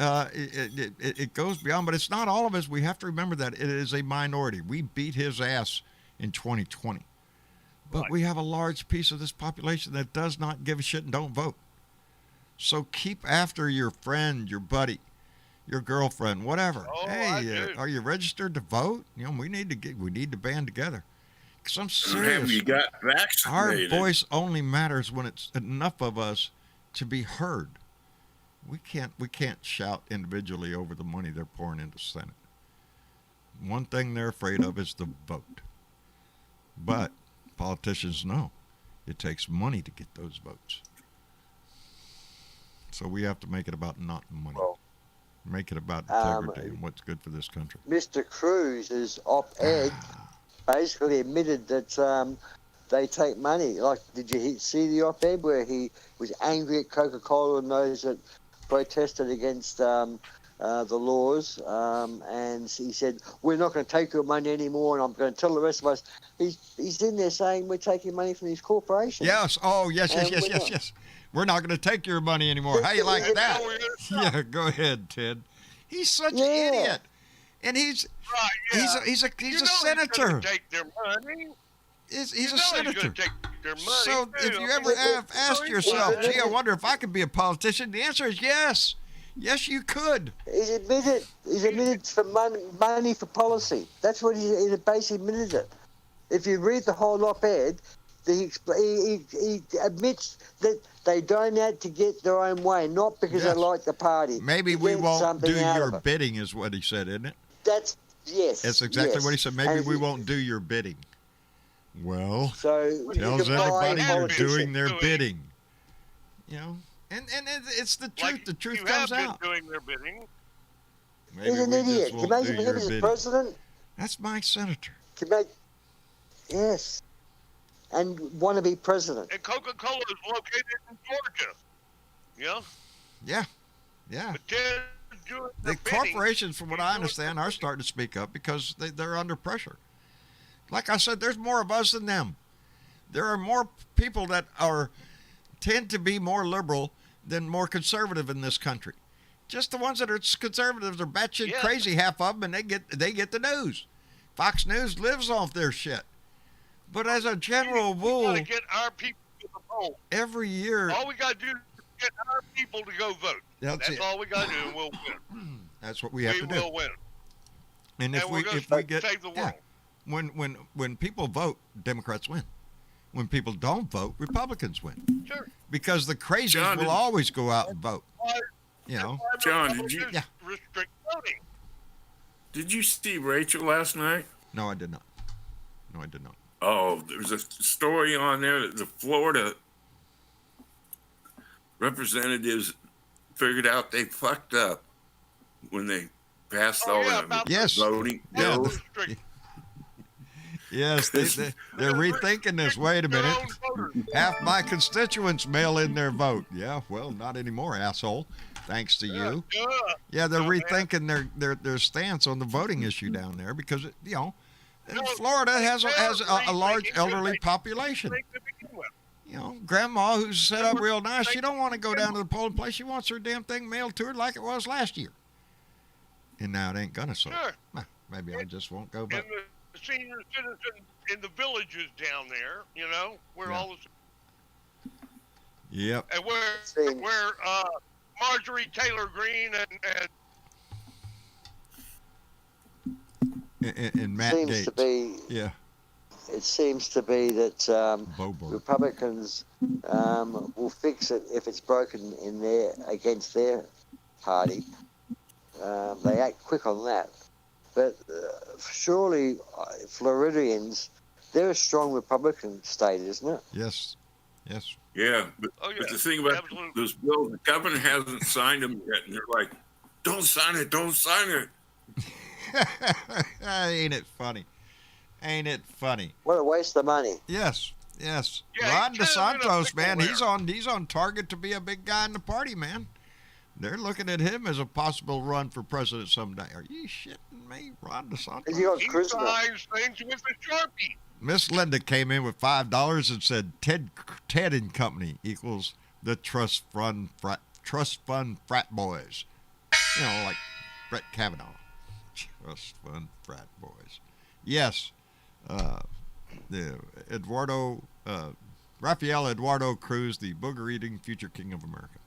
It goes beyond, but it's not all of us. We have to remember that it is a minority. We beat his ass in 2020. But we have a large piece of this population that does not give a shit and don't vote. So keep after your friend, your buddy, your girlfriend, whatever. Hey, are you registered to vote? We need to band together. Because I'm serious. Have you got vaccinated? Our voice only matters when it's enough of us to be heard. We can't shout individually over the money they're pouring into Senate. one thing they're afraid of is the vote. But politicians know it takes money to get those votes. So we have to make it about not money. Well, Make it about integrity and what's good for this country. Mr. Cruz's op-ed basically admitted that they take money. Like, did you see the op-ed where he was angry at Coca-Cola and those that protested against the laws? And he said, we're not going to take your money anymore, and I'm going to tell the rest of us. He's in there saying we're taking money from these corporations. Yes. Oh, yes. We're not going to take your money anymore. How you like that? Yeah, go ahead, Ted. He's such an idiot. And he's a senator. Take their money. He's a senator. Take their money. So if you ever have asked yourself, gee, I wonder if I could be a politician, the answer is yes. Yes, you could. He's admitted for money for policy. That's what he basically admitted it. If you read the whole op-ed, he admits that they donate to get their own way, not because they like the party. Maybe we won't do your bidding, is what he said, isn't it? That's exactly what he said. Maybe we won't do your bidding. Well, so tells everybody you're doing their bidding. You know, and it's the truth. Like, the truth you comes have out. Been doing their bidding. Maybe he's an we idiot. just Can you won't do imagine him your as bidding. president? That's my senator. Yes. And want to be president. And Coca-Cola is located in Georgia. Yeah? Yeah. But they're doing The their bidding. corporations, from what I understand, are starting to speak up because they're under pressure. Like I said, there's more of us than them. There are more people that tend to be more liberal than more conservative in this country. Just the ones that are conservatives are batshit crazy, half of them, and they get the news. Fox News lives off their shit. But as a general rule, we got to get our people to the poll. every year, All we got to do is get our people to go vote. That's all we got to do, and we'll win. that's what we have to do. We will win. And if we're we gonna get save the world. when people vote, Democrats win. When people don't vote, Republicans win. Sure. Because the crazies will always go out and vote. You know, John, did you restrict voting? did you see Rachel last night? No, I did not. Oh, there's a story on there that the Florida representatives figured out they fucked up when they passed all the voting Yeah. bills. Yes, they're rethinking this. Wait a minute. Half my constituents mail in their vote. Yeah, well, not anymore, asshole. Thanks to you. Yeah, they're rethinking their stance on the voting issue down there because, Florida has a large elderly population. You know, grandma who's set up real nice, she don't want to go down to the polling place. She wants her damn thing mailed to her like it was last year. And now it ain't gonna so. Sure. Maybe I just won't go back. And the senior citizens in the villages down there, where all the Yep. and where Marjorie Taylor Greene and Matt seems Gaetz. to be. Yeah. It seems to be that Republicans will fix it if it's broken against their party. They act quick on that. But surely Floridians, they're a strong Republican state, isn't it? Yes. Yeah, but the thing about those bills, the governor hasn't signed them yet, and they're like, don't sign it. Ain't it funny? What a waste of money. Yes. Yeah, Ron DeSantis, man, he's on target to be a big guy in the party, man. They're looking at him as a possible run for president someday. Are you shitting me, Ron DeSantis? he signs things with a Sharpie. Miss Linda came in with $5 and said Ted and Company equals the trust fund frat boys. Like Brett Kavanaugh. Trust fund frat boys. Yes. Rafael Eduardo Cruz, the booger-eating future king of America.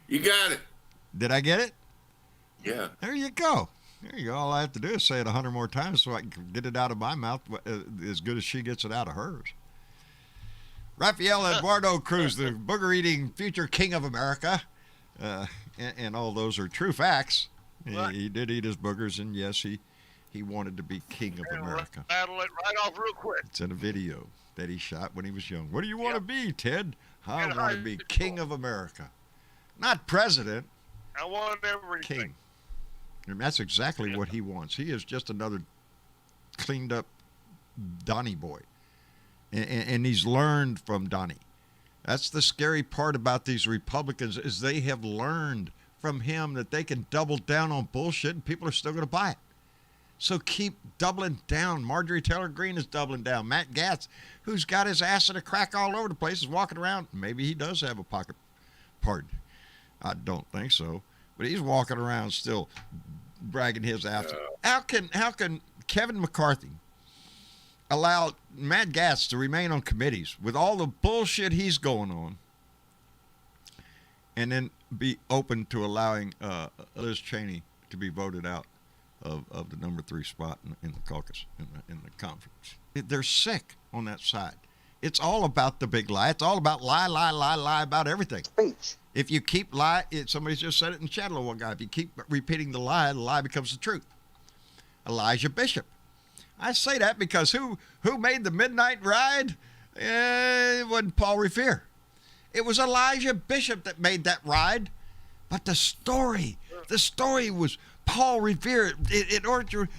You got it. Did I get it? Yeah. There you go. All I have to do is say it 100 more times so I can get it out of my mouth as good as she gets it out of hers. Rafael Eduardo Cruz, the booger-eating future king of America. And all those are true facts. He did eat his boogers, and yes, he wanted to be king of America. Rattle it right off real quick. It's in a video that he shot when he was young. What do you want to be, Ted? I In want to high be school. king of America. Not president, I want everything. king. And that's exactly what he wants. He is just another cleaned up Donnie boy. And he's learned from Donnie. That's the scary part about these Republicans is they have learned from him that they can double down on bullshit and people are still going to buy it. So keep doubling down. Marjorie Taylor Greene is doubling down. Matt Gaetz, who's got his ass in a crack all over the place, is walking around. Maybe he does have a pocket pardon. I don't think so. But he's walking around still bragging his ass. How can Kevin McCarthy allow Matt Gaetz to remain on committees with all the bullshit he's going on and then be open to allowing Liz Cheney to be voted out of the number 3 spot in the caucus, in the conference? They're sick on that side. It's all about the big lie. It's all about lie about everything. Speech. If you keep somebody just said it in chat a little while ago, if you keep repeating the lie becomes the truth. Elijah Bishop. I say that because who made the midnight ride? It wasn't Paul Revere. It was Elijah Bishop that made that ride. But the story was Paul Revere.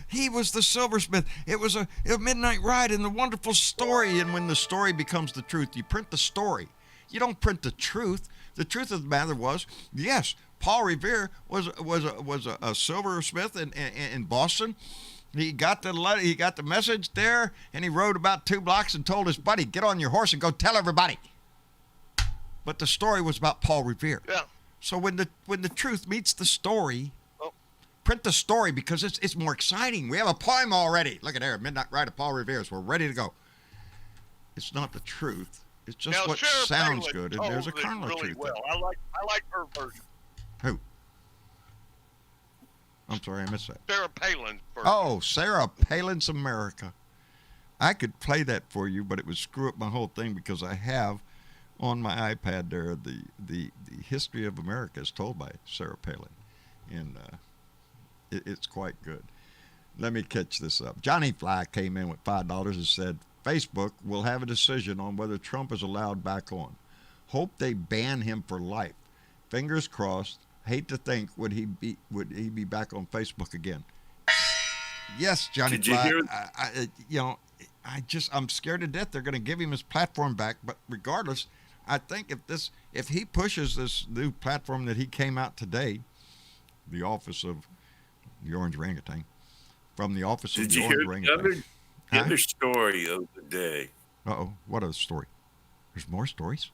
He was the silversmith. It was a midnight ride and the wonderful story. And when the story becomes the truth, you print the story. You don't print the truth. The truth of the matter was, yes, Paul Revere was a silversmith in Boston. He got the message there, and he rode about 2 blocks and told his buddy, "Get on your horse and go tell everybody." But the story was about Paul Revere. Yeah. So when the truth meets the story, print the story because it's more exciting. We have a poem already. Look at there, Midnight Ride of Paul Revere's. We're ready to go. It's not the truth. It's just Now, what Sarah sounds Palin good, and there's a told it kernel of really truth. well. I like her version. Who? I'm sorry, I missed that. Sarah Palin's version. Oh, Sarah Palin's America. I could play that for you, but it would screw up my whole thing because I have on my iPad there the history of America is told by Sarah Palin, and it's quite good. Let me catch this up. Johnny Fly came in with $5 and said, Facebook will have a decision on whether Trump is allowed back on. Hope they ban him for life. Fingers crossed. Hate to think would he be back on Facebook again? Yes, Johnny Did you Fly. hear? I'm scared to death they're going to give him his platform back. But regardless, I think if he pushes this new platform that he came out today, the office of the Orange Orangutan, from the office of Did the you hear Orange the Orangutan. other story of the day? Uh-oh, what other story? There's more stories?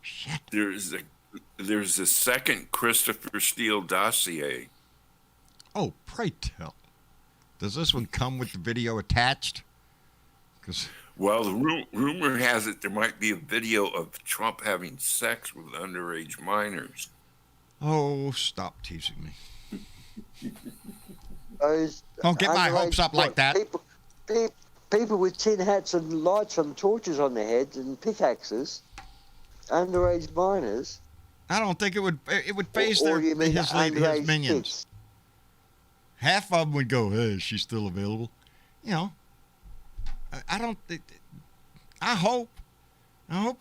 Shit. There's a second Christopher Steele dossier. Oh, pray tell. Does this one come with the video attached? Well, the rumor has it there might be a video of Trump having sex with underage minors. Oh, stop teasing me. Those Don't get my underage- hopes up like that. People with tin hats and lights and torches on their heads and pickaxes, underage minors. I don't think it would phase Or you mean his underage minions. kids? Half of them would go, "Hey, is she still available?" You know, I hope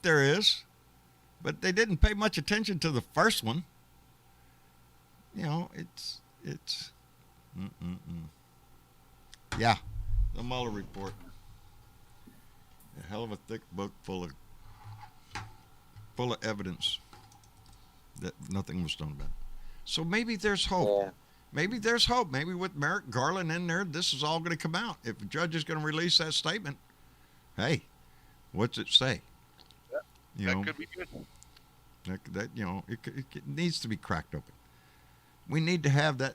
there is, but they didn't pay much attention to the first one. You know, it's yeah, the Mueller report, a hell of a thick book full of evidence that nothing was done about it. So maybe there's hope. Yeah. Maybe there's hope. Maybe with Merrick Garland in there, this is all going to come out. If the judge is going to release that statement, hey, what's it say? You That know, could be good. that you know, it needs to be cracked open. We need to have that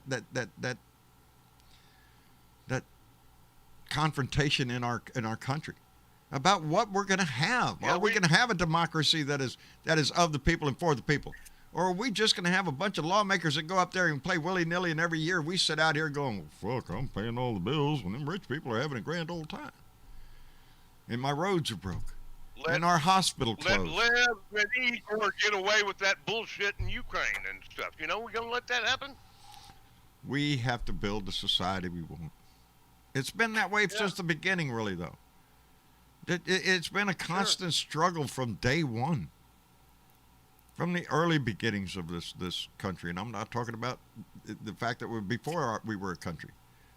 confrontation in our country about what we're going to have. Yeah, Are we going to have a democracy that is of the people and for the people? Or are we just going to have a bunch of lawmakers that go up there and play willy-nilly, and every year we sit out here going, well, fuck, I'm paying all the bills when them rich people are having a grand old time. And my roads are broke. And our hospital Let closed. Lev and Igor get away with that bullshit in Ukraine and stuff. You know, we're going to let that happen? We have to build the society we want. It's been that way since the beginning, really, though. It's been a constant struggle from day one, from the early beginnings of this country. And I'm not talking about the fact that before we were a country,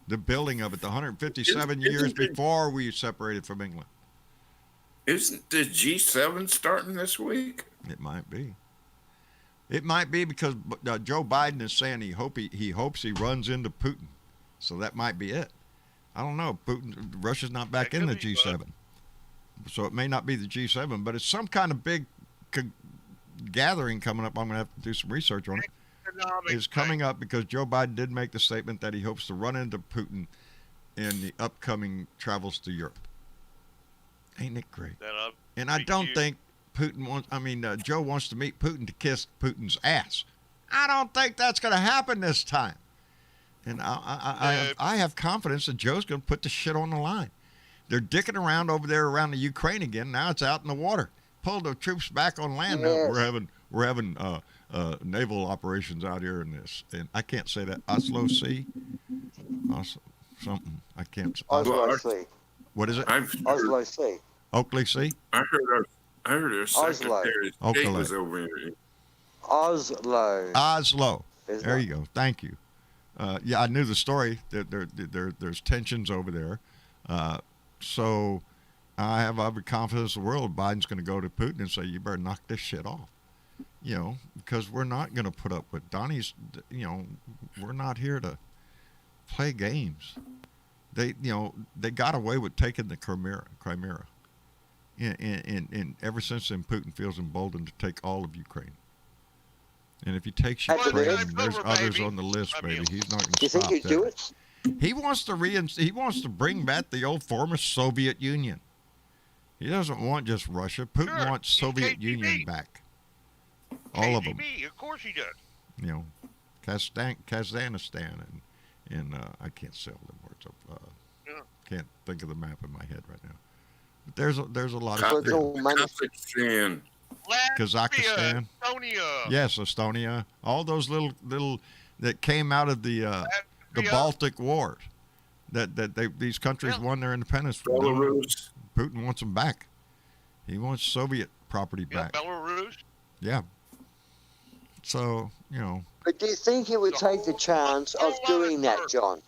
the building of it, the 157 years before we separated from England. Isn't the G7 starting this week? It might be. It might be because Joe Biden is saying he hopes he runs into Putin, so that might be it. I don't know. Russia's not back in the G7, so it may not be the G7, but it's some kind of big gathering coming up. I'm going to have to do some research on it. It's coming up because Joe Biden did make the statement that he hopes to run into Putin in the upcoming travels to Europe. Ain't it great? And I don't think Joe wants to meet Putin to kiss Putin's ass. I don't think that's going to happen this time. And I have confidence that Joe's going to put the shit on the line. They're dicking around over there around the Ukraine again. Now it's out in the water. Pull the troops back on land. Now we're having naval operations out here in this, and I can't say that. Oslo Sea, something. I can't. Oslo Sea. What is it? Oslo Sea. Oakley Sea. I heard our Secretary of State was over here. Oslo. There you go. Thank you. Yeah, I knew the story. There's tensions over there. So I have every confidence in the world Biden's going to go to Putin and say, you better knock this shit off. Because we're not going to put up with Donnie's, we're not here to play games. They got away with taking the Crimea. And ever since then, Putin feels emboldened to take all of Ukraine. And if he takes Ukraine, there's others on the list, baby. He's not going to stop You think he'd do it? He wants to bring back the old former Soviet Union. He doesn't want just Russia. Putin wants Soviet Union back. All of them. Of course he does. Kazakhstan and I can't say all the words up. Can't think of the map in my head right now. But there's a lot of Kazakhstan. Kazakhstan. Estonia. Yes, Estonia. All those little that came out of the Baltic Wars. These countries won their independence from Belarus. Putin wants them back. He wants Soviet property back. Belarus. Yeah. So, But do you think he would take the chance of doing that, John?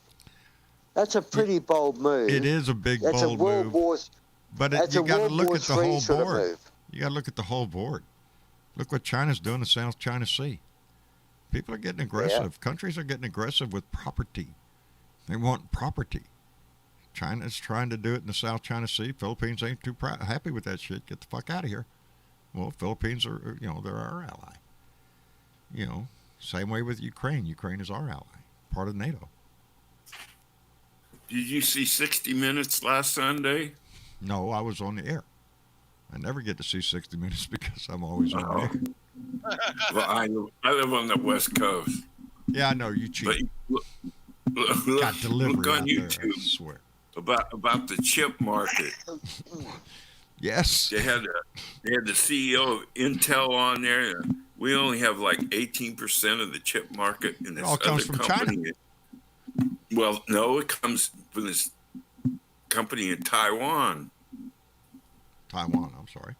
That's a pretty bold move. It is a big, That's bold a World move. War, But that's you a got to World look War at the III whole sort of board. move. You got to look at the whole board. Look what China's doing in the South China Sea. People are getting aggressive. Yeah. Countries are getting aggressive with property. They want property. China's trying to do it in the South China Sea. Philippines ain't too happy with that shit. Get the fuck out of here. Well, Philippines are, they're our ally. Same way with Ukraine. Ukraine is our ally, part of NATO. Did you see 60 Minutes last Sunday? No, I was on the air. I never get to see 60 Minutes because I'm always on the air. Well, I live on the West Coast. Yeah, I know you cheat. But Got delivery look on out YouTube there, I swear. about the chip market. Yes. They had the CEO of Intel on there. We only have like 18% of the chip market in this It all comes other from company. China. Well, no, it comes from this company in Taiwan. Taiwan, I'm sorry.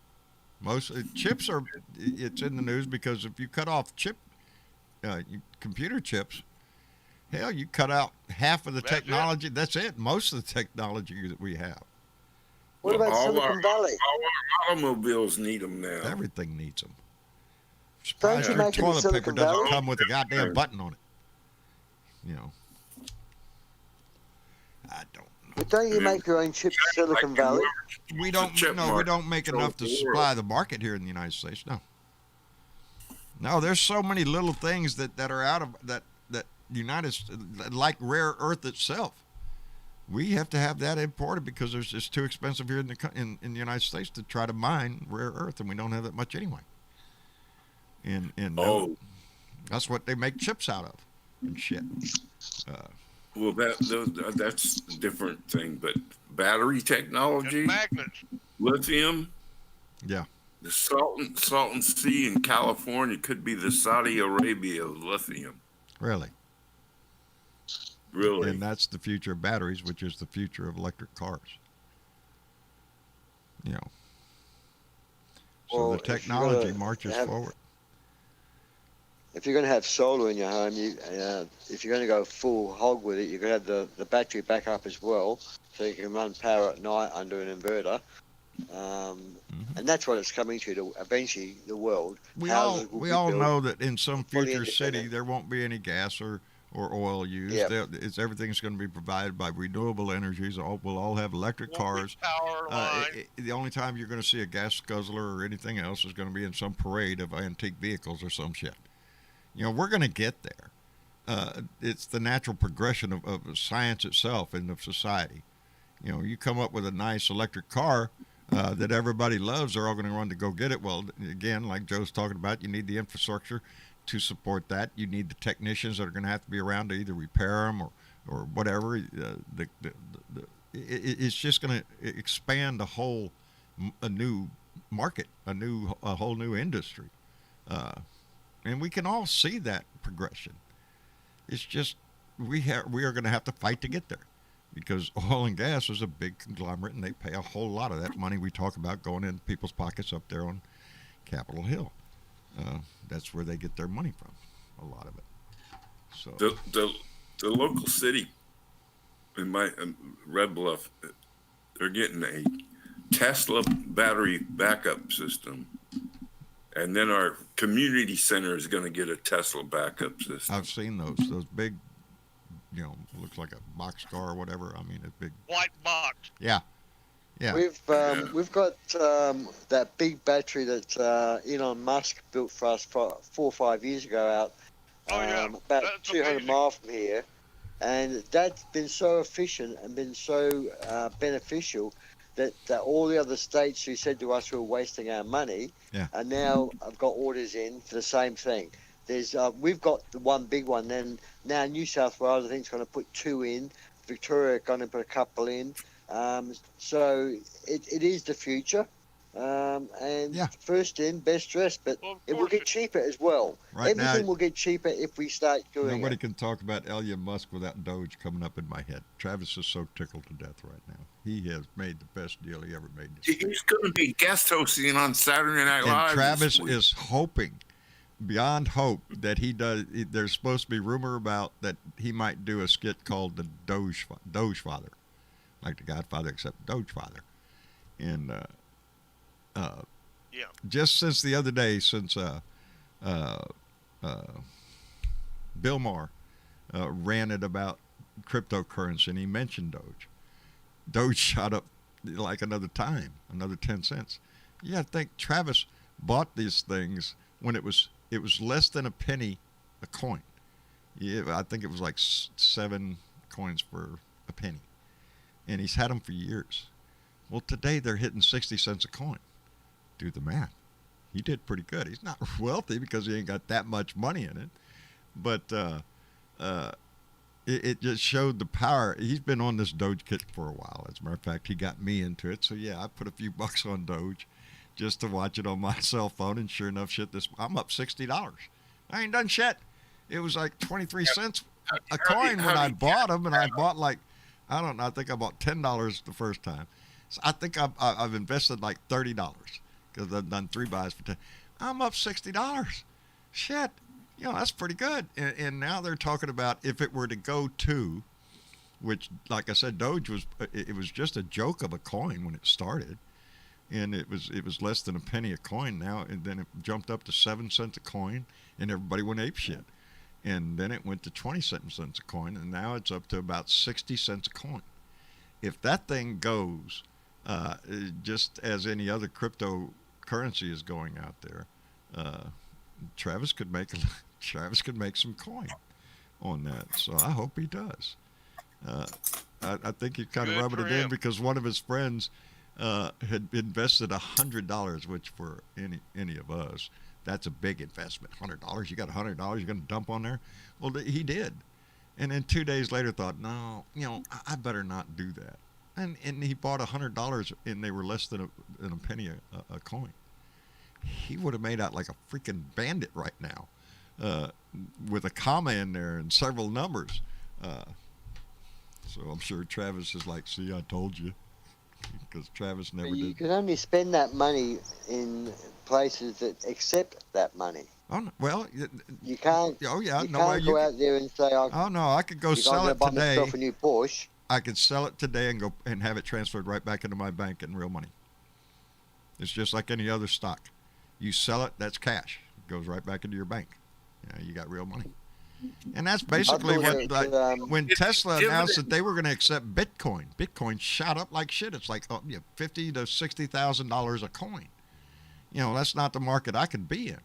Most chips are, it's in the news because if you cut off computer chips, hell, you cut out half of the technology. That's it. Most of the technology that we have. What about all Silicon Valley? All our automobiles need them now. Everything needs them. Don't Surprised you your make it in toilet paper Silicon doesn't Valley? come with a goddamn button on it. I don't know. But don't you make your own chips in Silicon Valley? We don't. No, we don't make enough to supply the market here in the United States. No, there's so many little things that are out of that like rare earth itself. We have to have that imported because it's too expensive here in the United States to try to mine rare earth, and we don't have that much anyway. And that's what they make chips out of and shit. Well, that's a different thing, but battery technology, And magnets. lithium, Yeah. the Salton Sea in California could be the Saudi Arabia of lithium. Really? Really? And that's the future of batteries, which is the future of electric cars. You know. So Well, the if you're technology gonna marches have- forward. If you're going to have solar in your home, if you're going to go full hog with it, you're going to have the battery backup as well, so you can run power at night under an inverter. And that's what it's coming to eventually, the world. We Houses will we be all built know that in some fully future city independent. there won't be any gas or oil used. Yep. Everything's going to be provided by renewable energies. We'll all have electric cars. Power line. The only time you're going to see a gas guzzler or anything else is going to be in some parade of antique vehicles or some shit. You know, we're going to get there. It's the natural progression of science itself and of society. You know, you come up with a nice electric car that everybody loves, they're all going to run to go get it. Well, again, like Joe's talking about, you need the infrastructure to support that. You need the technicians that are going to have to be around to either repair them or whatever. It's just going to expand a new market, a whole new industry. And we can all see that progression. It's just we are going to have to fight to get there, because oil and gas is a big conglomerate, and they pay a whole lot of that money we talk about going in people's pockets up there on Capitol Hill. That's where they get their money from, a lot of it. So the local city in my Red Bluff, they're getting a Tesla battery backup system. And then our community center is going to get a Tesla backup system. I've seen those big, you know, looks like a box car or whatever. I mean, it's big. White box. Yeah. We've got that big battery that Elon Musk built for us 4 or 5 years ago out about That's 200 amazing. miles from here, and that's been so efficient and been so beneficial that all the other states who said to us we were wasting our money are now have got orders in for the same thing. We've got the one big one, then now New South Wales I think is going to put 2 in, Victoria going to put a couple in. So it is the future, and first in, best dressed, but it will get cheaper as well. Everything will get cheaper if we start doing Nobody it. can talk about Elon Musk without Doge coming up in my head. Travis is so tickled to death right now. He has made the best deal he ever made. He's going to be guest hosting on Saturday Night Live. And Travis is hoping, beyond hope, that he does. There's supposed to be rumor about that he might do a skit called the Doge Father, like the Godfather except Doge Father, and just since the other day, since Bill Maher ranted about cryptocurrency and he mentioned Doge. Doge shot up like another 10 cents. You got to think Travis bought these things when it was less than a penny a coin. Yeah, I think it was like 7 coins for a penny, and he's had them for years. Well, today they're hitting 60 cents a coin. Do the math. He did pretty good. He's not wealthy because he ain't got that much money in it, but it just showed the power. He's been on this Doge kick for a while. As a matter of fact, he got me into it. So yeah, I put a few bucks on Doge just to watch it on my cell phone, and sure enough, I'm up $60. I ain't done shit. It was like 23 cents a coin when I bought them, and I bought like, I don't know, I think I bought $10 the first time. So I think I've invested like $30 because I've done 3 buys for 10. I'm up $60. Shit. You know, that's pretty good. And now they're talking about if it were to go to, which, like I said, Doge it was just a joke of a coin when it started. And it was less than a penny a coin now, and then it jumped up to 7 cents a coin, and everybody went apeshit. And then it went to 20 cents a coin, and now it's up to about 60 cents a coin. If that thing goes, just as any other cryptocurrency is going out there, Travis could make some coin on that. So I hope he does. I think he's kind of rubbing it in because one of his friends had invested $100, which for any of us, that's a big investment. $100, you got $100 you're going to dump on there. Well, he did, and then 2 days later thought, no, I better not do that. And he bought $100, and they were less than a penny a coin. He would have made out like a freaking bandit right now, with a comma in there and several numbers. So I'm sure Travis is like, see, I told you. Because Travis never You did. can only spend that money in places that accept that money. Oh, no, well, You can't. oh, yeah, You no way. can't go out there and say, Oh, no, I could go if I'm sell going to it buy today. myself a new Porsche. I could sell it today and go and have it transferred right back into my bank in real money. It's just like any other stock. You sell it, that's cash. It goes right back into your bank. You got real money. And that's basically what, when Tesla announced that they were going to accept Bitcoin shot up like shit. It's like $50,000 to $60,000 a coin. That's not the market I could be in.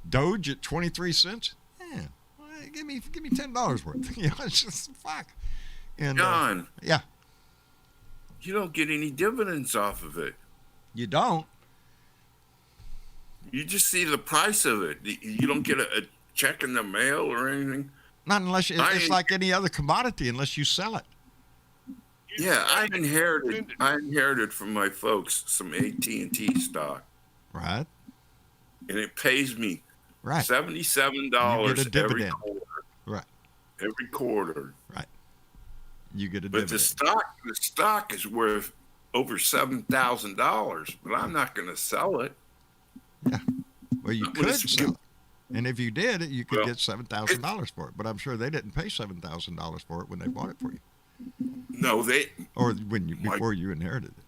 Doge at 23 cents. Yeah, well, give me $10 worth. It's just fuck. And John, yeah, you don't get any dividends off of it. you don't. You just see the price of it. You don't get a check in the mail or anything. Not unless it's like any other commodity, unless you sell it. Yeah, I inherited from my folks some AT&T stock, Right. and it pays me Right. $77 You get a every dividend. quarter. Right. Every quarter. Right. You get a But dividend. the stock is worth over $7,000, but I'm not going to sell it. Yeah. Well, you could sell it. And if you did, you could Well, get $7,000 for it. But I'm sure they didn't pay $7,000 for it when they bought it for you, No, or before you inherited it.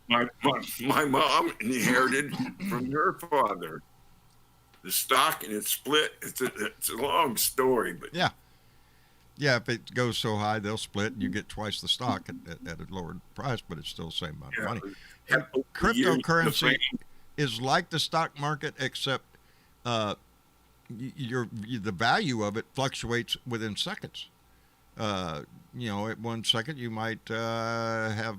my mom inherited from her father the stock, and it's split. It's a long story, but Yeah. Yeah, if it goes so high, they'll split, and you get twice the stock at a lower price, but it's still the same amount of money. And cryptocurrency is like the stock market, except the value of it fluctuates within seconds. At 1 second you might have,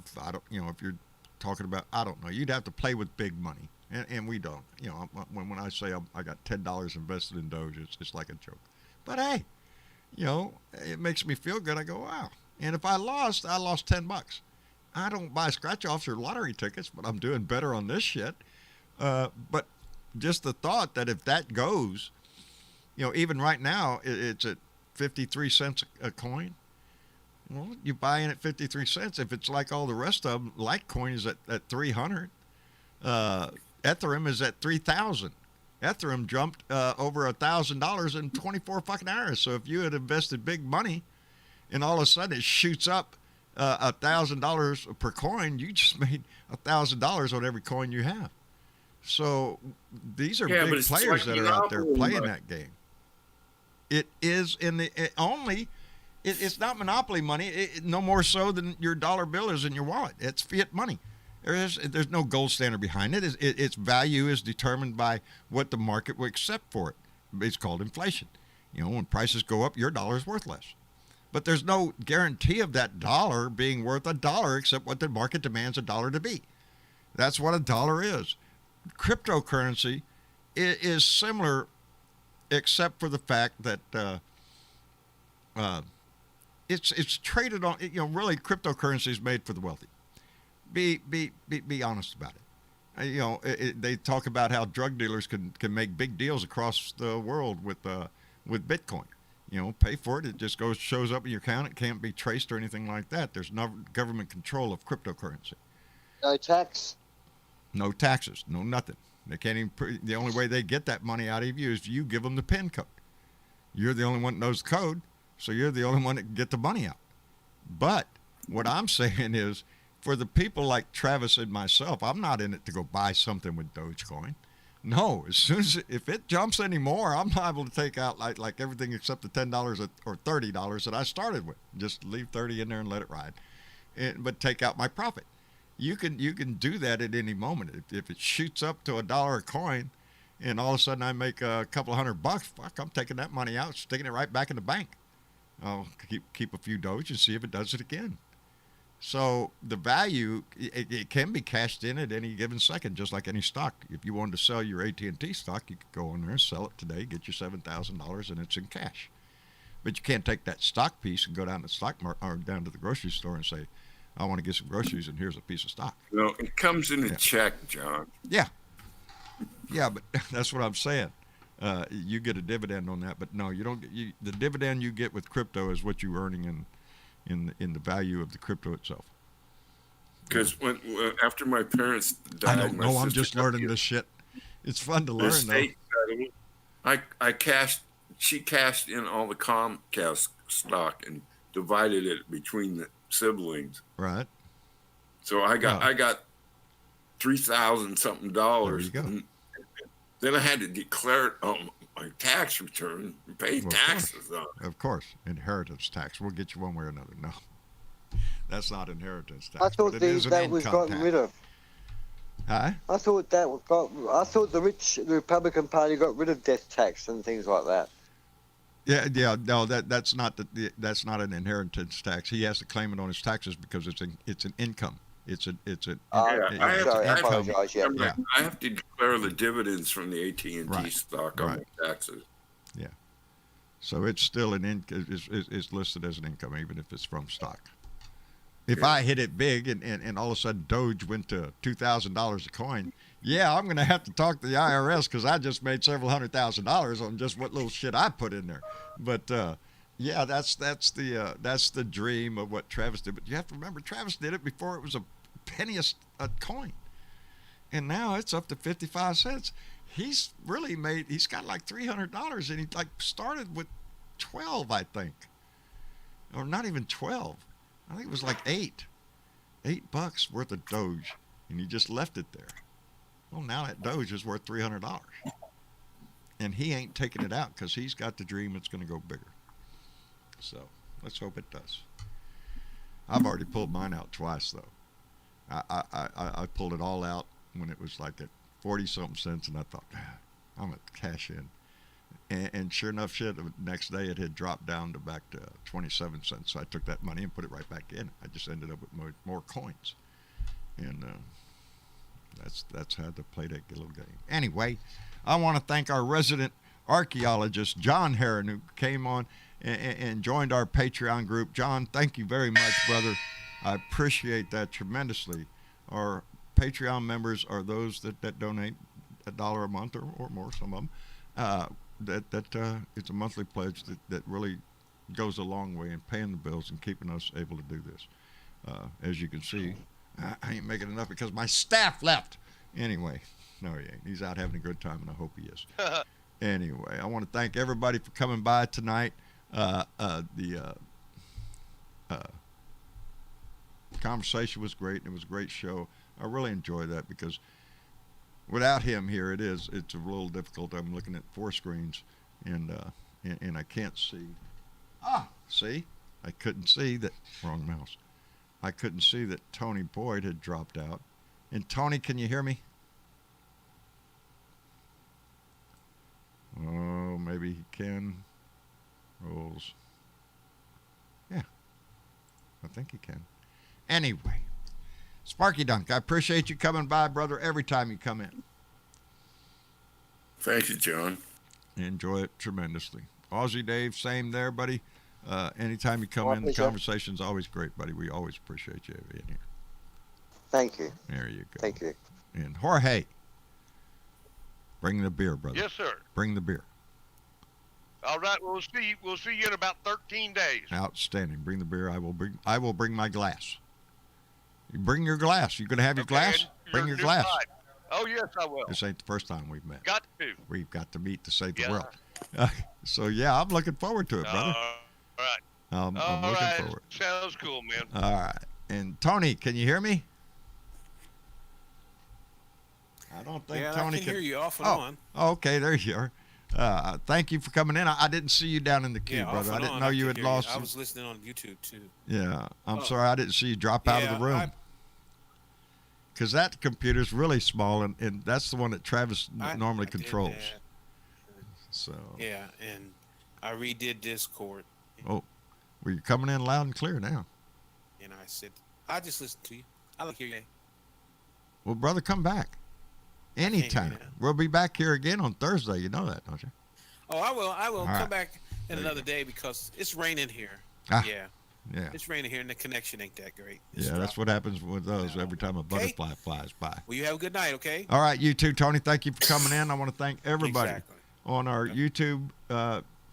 if you're talking about, I don't know, you'd have to play with big money, and we don't. When I say I got $10 invested in Doge, it's like a joke. But hey, it makes me feel good. I go, wow. And if I lost $10. I don't buy scratch-offs or lottery tickets, but I'm doing better on this shit. But just the thought that if that goes, even right now, it's at 53 cents a coin. Well, you buy in at 53 cents. If it's like all the rest of them, Litecoin is at 300. Ethereum is at 3,000. Ethereum jumped over $1,000 in 24 fucking hours. So if you had invested big money and all of a sudden it shoots up $1,000 per coin, you just made $1,000 on every coin you have. So these are big players that are out there playing that game. It is it's not monopoly money, no more so than your dollar bill is in your wallet. It's fiat money. There's no gold standard behind it. Its value is determined by what the market will accept for it. It's called inflation. When prices go up, your dollar is worth less. But there's no guarantee of that dollar being worth a dollar except what the market demands a dollar to be. That's what a dollar is. Cryptocurrency is similar, except for the fact that it's traded on. Really, cryptocurrency is made for the wealthy. Be honest about it. They talk about how drug dealers can make big deals across the world with Bitcoin. Pay for it. It just shows up in your account. It can't be traced or anything like that. There's no government control of cryptocurrency. No tax. No taxes. No nothing. They can't even. The only way they get that money out of you is you give them the PIN code. You're the only one that knows the code, so you're the only one that can get the money out. But what I'm saying is, for the people like Travis and myself, I'm not in it to go buy something with Dogecoin. No, if it jumps anymore, I'm liable to take out like everything except the $10 or $30 that I started with. Just leave 30 in there and let it ride, but take out my profit. You can do that at any moment. If it shoots up to $1 a coin, and all of a sudden I make a couple of $100, fuck, I'm taking that money out, sticking it right back in the bank. I'll keep a few Doge and see if it does it again. So the value, it can be cashed in at any given second, just like any stock. If you wanted to sell your AT&T stock, you could go in there and sell it today, get your $7,000, and it's in cash. But you can't take that stock piece and go down to the stock market or down to the grocery store and say, I want to get some groceries, and here's a piece of stock. No, it comes in a check, John. Yeah, but that's what I'm saying. You get a dividend on that, but no, you don't get. The dividend you get with crypto is what you're earning in the value of the crypto itself. Because when after my parents I died, don't my know. I'm sister just got learning the this shit. It's fun to the learn, though. estate settlement. I cashed. She cashed in all the Comcast stock and divided it between the siblings. Right. So I got $3,000 something dollars. There you go. And then I had to declare it on my tax return and pay taxes on it. Of course, inheritance tax. We'll get you one way or another. No, that's not inheritance tax. I thought but it is an that was income gotten tax. rid of. Huh? I thought the Republican Party got rid of death tax and things like that. Yeah. No, that's not that's not an inheritance tax. He has to claim it on his taxes because it's an income. It's an Sorry, I apologize. Yeah. I have to declare the dividends from the AT&T Right. stock on my taxes. Yeah. So it's still it's listed as an income, even if it's from stock. If I hit it big and all of a sudden Doge went to $2,000 a coin, yeah, I'm going to have to talk to the IRS because I just made several $100,000 on just what little shit I put in there. But yeah, that's the dream of what Travis did. But you have to remember, Travis did it before it was a penny a coin, and now it's up to 55 cents. He's got like $300, and he like started with 12, I think, or not even 12. I think it was like $8 worth of Doge, and he just left it there. Well, now that Doge is worth $300, and he ain't taking it out because he's got the dream it's going to go bigger. So let's hope it does. I've already pulled mine out twice, though. I pulled it all out when it was like at 40-something cents, and I thought, I'm going to cash in. And sure enough, the next day it had dropped down to back to 27 cents. So I took that money and put it right back in. I just ended up with more coins. And that's how to play that little game. Anyway, I want to thank our resident archaeologist, John Heron, who came on and joined our Patreon group. John, thank you very much, brother. I appreciate that tremendously. Our Patreon members are those that donate $1 a month or more, some of them. It's a monthly pledge that really goes a long way in paying the bills and keeping us able to do this. As you can see, I ain't making enough because my staff left. Anyway, no, he ain't. He's out having a good time, and I hope he is. Anyway, I want to thank everybody for coming by tonight. The conversation was great, and it was a great show. I really enjoyed that because without him here, it's a little difficult. I'm looking at 4 screens, and I can't see. See? I couldn't see that. Wrong mouse. I couldn't see that Tony Boyd had dropped out. And Tony, can you hear me? Oh, maybe he can. Rolls. Yeah. I think he can. Anyway. Sparky Dunk, I appreciate you coming by, brother, every time you come in. Thank you, John. Enjoy it tremendously. Aussie Dave, same there, buddy. Anytime you come in, the conversation's always great, buddy. We always appreciate you being here. Thank you. There you go. Thank you. And Jorge, bring the beer, brother. Yes, sir. Bring the beer. All right, we'll see you in about 13 days. Outstanding. Bring the beer. I will bring my glass. You bring your glass. You gonna have your glass? Bring your glass. Pipe. Oh yes, I will. This ain't the first time we've met. Got to. We've got to meet to save the world. So yeah, I'm looking forward to it, brother. All right. I'm looking forward. Sounds cool, man. All right. And Tony, can you hear me? I don't think Tony I can hear you off and on. Oh, okay, there you are. Thank you for coming in. I didn't see you down in the queue, brother. I didn't know you had lost. I was listening on YouTube too. Yeah, I'm sorry I didn't see you drop out of the room. Because that computer's really small, and that's the one that Travis normally controls. So. Yeah, and I redid Discord. Oh, well, you're coming in loud and clear now. And I said, I just listened to you. I like hear you. Well, brother, come back. Anytime. We'll be back here again on Thursday. You know that, don't you? Oh, I will. I will come back in another day because it's raining here. Yeah. It's raining here and the connection ain't that great. That's what happens with those every time a butterfly flies by. Well, you have a good night, okay? All right, you too, Tony. Thank you for coming in. I want to thank everybody on our YouTube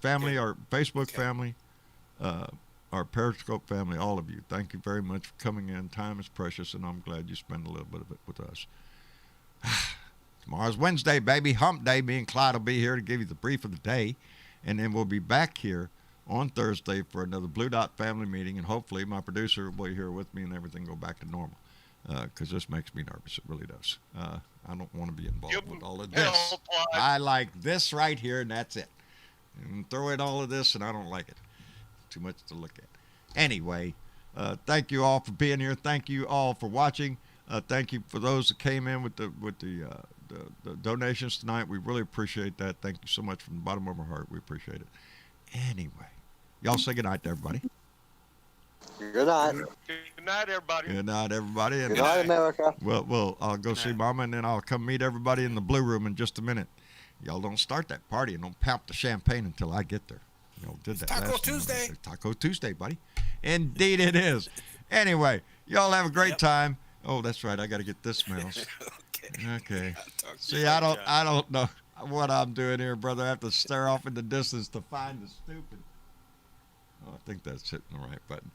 family, our Facebook family, our Periscope family, all of you, thank you very much for coming in. Time is precious, and I'm glad you spend a little bit of it with us. Tomorrow's Wednesday, baby. Hump Day. Me and Clyde will be here to give you the brief of the day. And then we'll be back here on Thursday for another Blue Dot family meeting. And hopefully my producer will be here with me and everything go back to normal. Because this makes me nervous. It really does. I don't want to be involved with all of this. I like this right here, and that's it. And throw in all of this, and I don't like it. Too much to look at. Anyway, thank you all for being here. Thank you all for watching. Thank you for those that came in with the donations tonight. We really appreciate that. Thank you so much from the bottom of our heart. We appreciate it. Anyway, y'all say good night to everybody. Good night. Good night, everybody. Good night, everybody. And Good night, America. Well, I'll go see Mama, and then I'll come meet everybody in the blue room in just a minute. Y'all don't start that party and don't pop the champagne until I get there. You know, did that Taco last Tuesday. time. Taco Tuesday, buddy. Indeed it is. Anyway, y'all have a great time. Oh, that's right. I got to get this mouse. Okay. See, I don't know what I'm doing here, brother. I have to stare off in the distance to find the stupid. Oh, I think that's hitting the right button.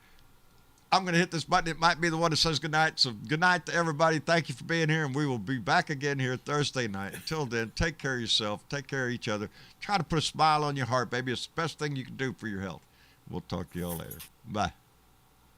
I'm going to hit this button. It might be the one that says good night. So good night to everybody. Thank you for being here, and we will be back again here Thursday night. Until then, take care of yourself. Take care of each other. Try to put a smile on your heart, baby. It's the best thing you can do for your health. We'll talk to y'all later. Bye.